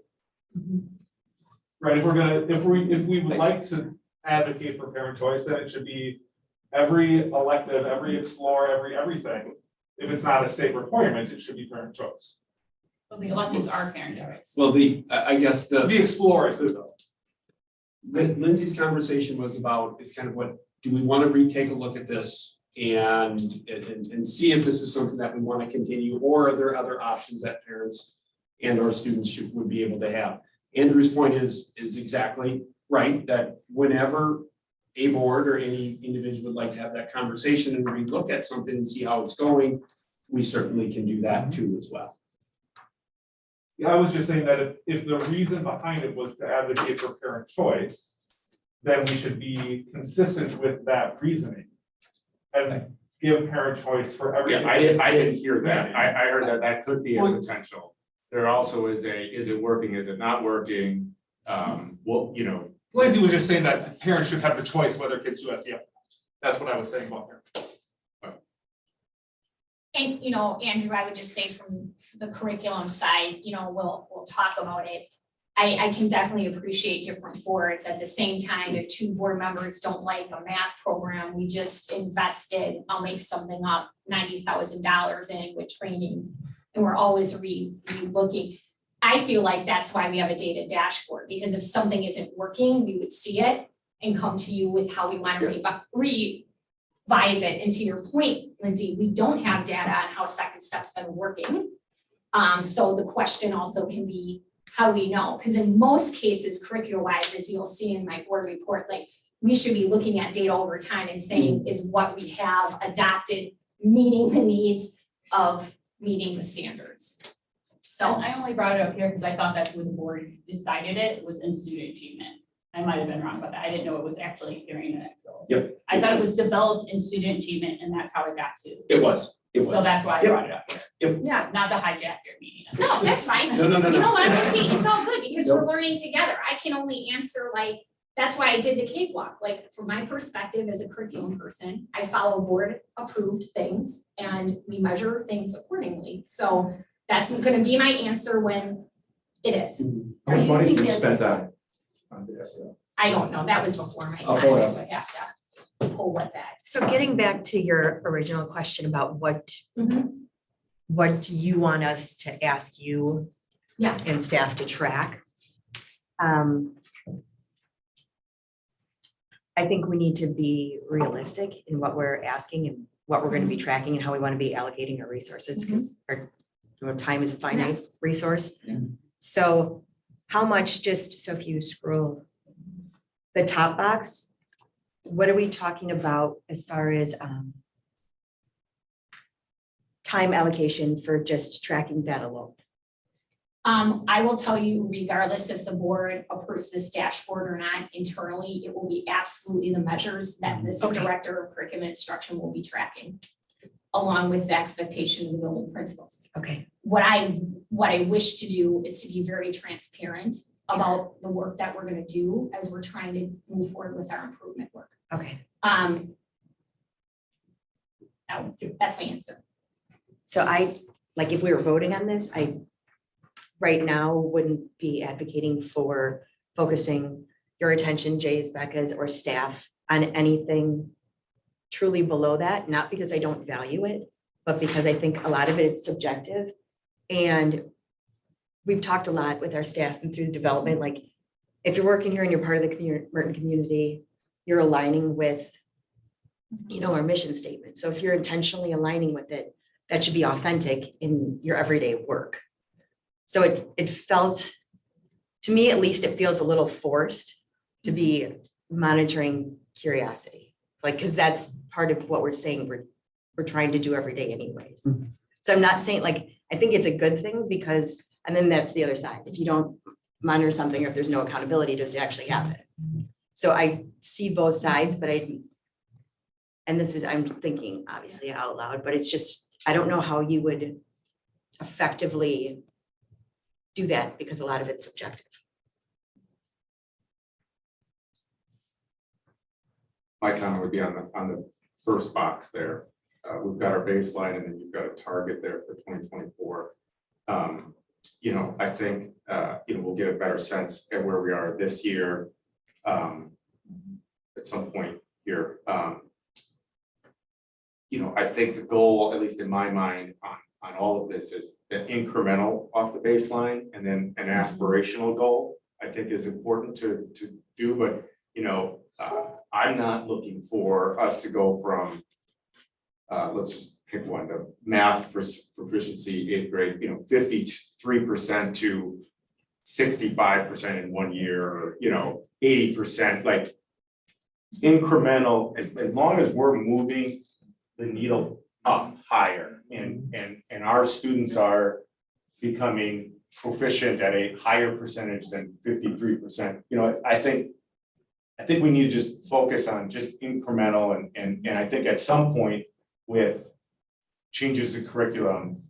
Right, if we would like to advocate for parent choice, then it should be every elective, every explore, everything. If it's not a state requirement, it should be parent choice. Well, the electives are parent choice. Well, I guess The explore is though. Lindsay's conversation was about, is kind of what, do we want to retake a look at this and see if this is something that we want to continue, or are there other options that parents and or students would be able to have? Andrew's point is exactly right, that whenever a board or any individual would like to have that conversation and relook at something and see how it's going, we certainly can do that too as well. Yeah, I was just saying that if the reason behind it was to advocate for parent choice, then we should be consistent with that reasoning. And give parent choice for everything. Yeah, I didn't hear that. I heard that could be a potential. There also is is it working, is it not working? Well, you know, Lindsay was just saying that parents should have the choice whether kids do SEL. That's what I was saying about parent choice. And, you know, Andrew, I would just say from the curriculum side, you know, we'll talk about it. I can definitely appreciate different boards. At the same time, if two board members don't like a math program, we just invested, I'll make something up, $90,000 in with training. And we're always re-looking. I feel like that's why we have a data dashboard, because if something isn't working, we would see it and come to you with how we want to revise it. And to your point, Lindsay, we don't have data on how second step's been working. So the question also can be how we know, because in most cases, curricular-wise, as you'll see in my board report, like we should be looking at data over time and saying, is what we have adopted meeting the needs of meeting the standards? So So I only brought it up here because I thought that's when the board decided it was in student achievement. I might have been wrong about that. I didn't know it was actually appearing in Excel. Yep. I thought it was developed in student achievement and that's how it got to. It was. So that's why I Yep. brought it up here. Yep. yeah, Not to hijack your meeting. no, that's fine. No. You know what, Lindsay, it's all good because we're learning together. I can only answer like, that's why I did the cakewalk. Like from my perspective as a curriculum person, I follow board approved things and we measure things accordingly. So that's gonna be my answer when it is. How much Are you money is thinking being that- spent on the SEL? I don't know, that was before my I'll time, pull it I up. would have to pull with that. So getting back to your original question about what Mhm. what do you want us to ask you? Yeah. And staff to track? I think we need to be realistic in what we're asking and what we're gonna be tracking and how we wanna be allocating our resources, because our, time is a finite resource. Yeah. So how much, just so if you scroll the top box, what are we talking about as far as time allocation for just tracking that alone? I will tell you, regardless if the board approves this dashboard or not internally, it will be absolutely the measures that this Okay. director of curriculum instruction will be tracking, along with the expectation of the building principals. Okay, What I wish to do is to be very transparent about the work that we're gonna do as we're trying to move forward with our improvement work. okay. That's my answer. So like if we were voting on this, I right now wouldn't be advocating for focusing your attention, Jay's, Becca's, or staff on anything truly below that, not because I don't value it, but because I think a lot of it is subjective. And we've talked a lot with our staff and through the development, like if you're working here and you're part of the Merton community, you're aligning with, our mission statement. So if you're intentionally aligning with it, that should be authentic in your everyday work. So it felt, to me at least, it feels a little forced to be monitoring curiosity. Like, because that's part of what we're saying we're trying to do every day anyways. So I'm not saying, like, I think it's a good thing because, and then that's the other side. If you don't monitor something or if there's no accountability, does it actually happen? So I see both sides, but and this is, I'm thinking obviously out loud, but it's just, I don't know how you would effectively do that because a lot of it's subjective. my comment would be on the first box there. We've got our baseline and then you've got a target there for 2024. I think, we'll get a better sense at where we are this year at some point here. I think the goal, at least in my mind, on all of this is an incremental off the baseline and then an aspirational goal, I think is important to do, but, I'm not looking for us to go from, let's just pick one, the math proficiency, 8th grade, 53% to 65% in 1 year, or, 80%, like incremental, as long as we're moving the needle up higher, and our students are becoming proficient at a higher percentage than 53%. You know, I think we need to just focus on just incremental and I think at some point with changes in curriculum,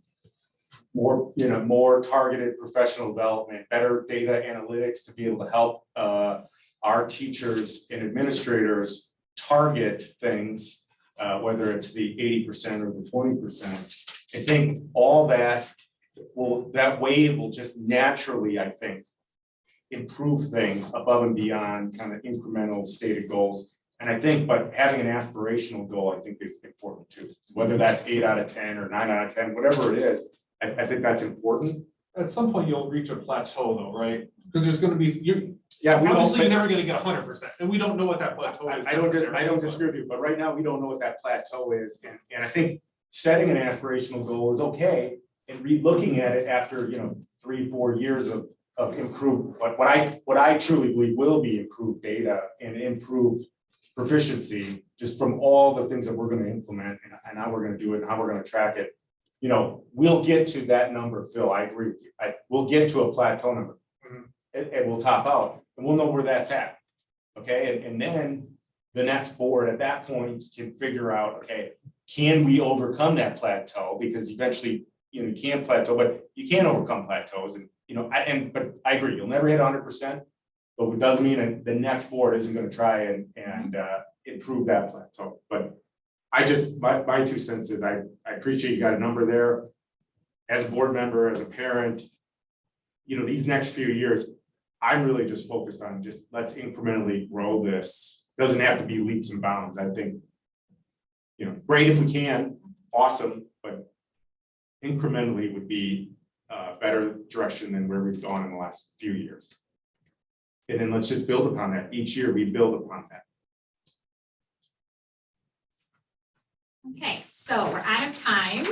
more targeted professional development, better data analytics to be able to help our teachers and administrators target things, whether it's the 80% or the 20%. I think all that wave will just naturally, I think, improve things above and beyond kind of incremental stated goals. And I think, but having an aspirational goal, I think is important too, whether that's 8 out of 10 or 9 out of 10, whatever it is, I think that's important. At some point, you'll reach a plateau though, right? Because there's gonna be, Yeah, we obviously, you're don't, never gonna get 100%, and we don't know what that plateau is. I don't necessarily. disagree with you, but right now we don't know what that plateau is. And I think setting an aspirational goal is okay. And re-looking at it after, 3-4 years of improved, but what I truly believe will be improved data and improved proficiency, just from all the things that we're gonna implement and how we're gonna do it and how we're gonna track it. We'll get to that number, Phil, I agree with you. We'll get to a plateau number. It will top out, and we'll know where that's at. Okay, and then the next board at that point can figure out, okay, can we overcome that plateau? Because eventually, you can't plateau, but you can overcome plateaus. And, but I agree, you'll never hit 100%, but it doesn't mean that the next board isn't gonna try and improve that plateau. But I just, my 2 cents is I appreciate you got a number there. As a board member, as a parent, these next few years, I'm really just focused on just let's incrementally grow this. Doesn't have to be leaps and bounds. I think, great if we can, awesome, but incrementally would be a better direction than where we've gone in the last few years. And then let's just build upon that. Each year we build upon that. Okay, so we're out of time.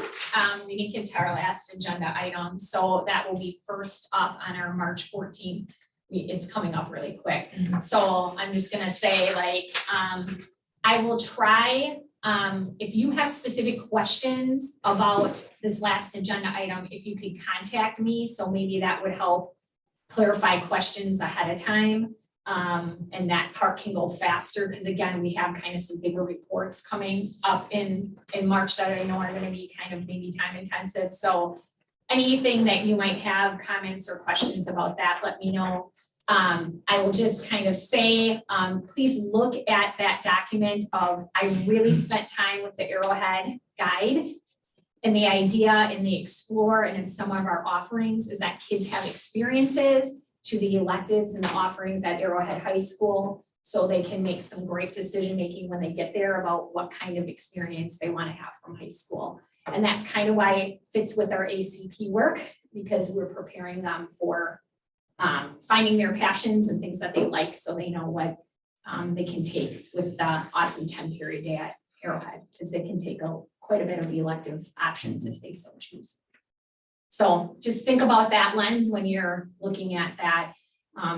We didn't get to our last agenda item, so that will be first up on our March 14th. It's coming up really quick. So I'm just gonna say, I will try, if you have specific questions about this last agenda item, if you could contact me, so maybe that would help clarify questions ahead of time. And that part can go faster, because again, we have kind of some bigger reports coming up in March that I know are gonna be kind of maybe time intensive. So anything that you might have comments or questions about that, let me know. I will just kind of say, please look at that document of, I really spent time with the Arrowhead guide. And the idea in the Explore and in some of our offerings is that kids have experiences to the electives and the offerings at Arrowhead High School, so they can make some great decision-making when they get there about what kind of experience they want to have from high school. And that's kind of why it fits with our ACP work, because we're preparing them for finding their passions and things that they like, so they know what they can take with the awesome 10-period day at Arrowhead, because they can take quite a bit of the elective options if they so choose. So just think about that lens when you're looking at that.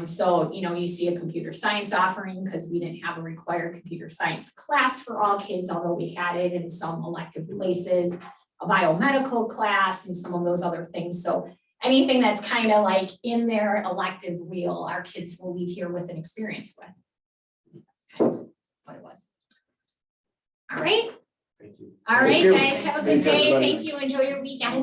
So, you see a computer science offering, because we didn't have a required computer science class for all kids, although we had it in some elective places, a biomedical class and some of those other things. So anything that's kind of like in their elective wheel, our kids will leave here with an experience with. That's kind of what it was. All right. Thank you. All right, Thank you. guys, have a good Thanks, day. everybody. Thank you. Enjoy your weekend.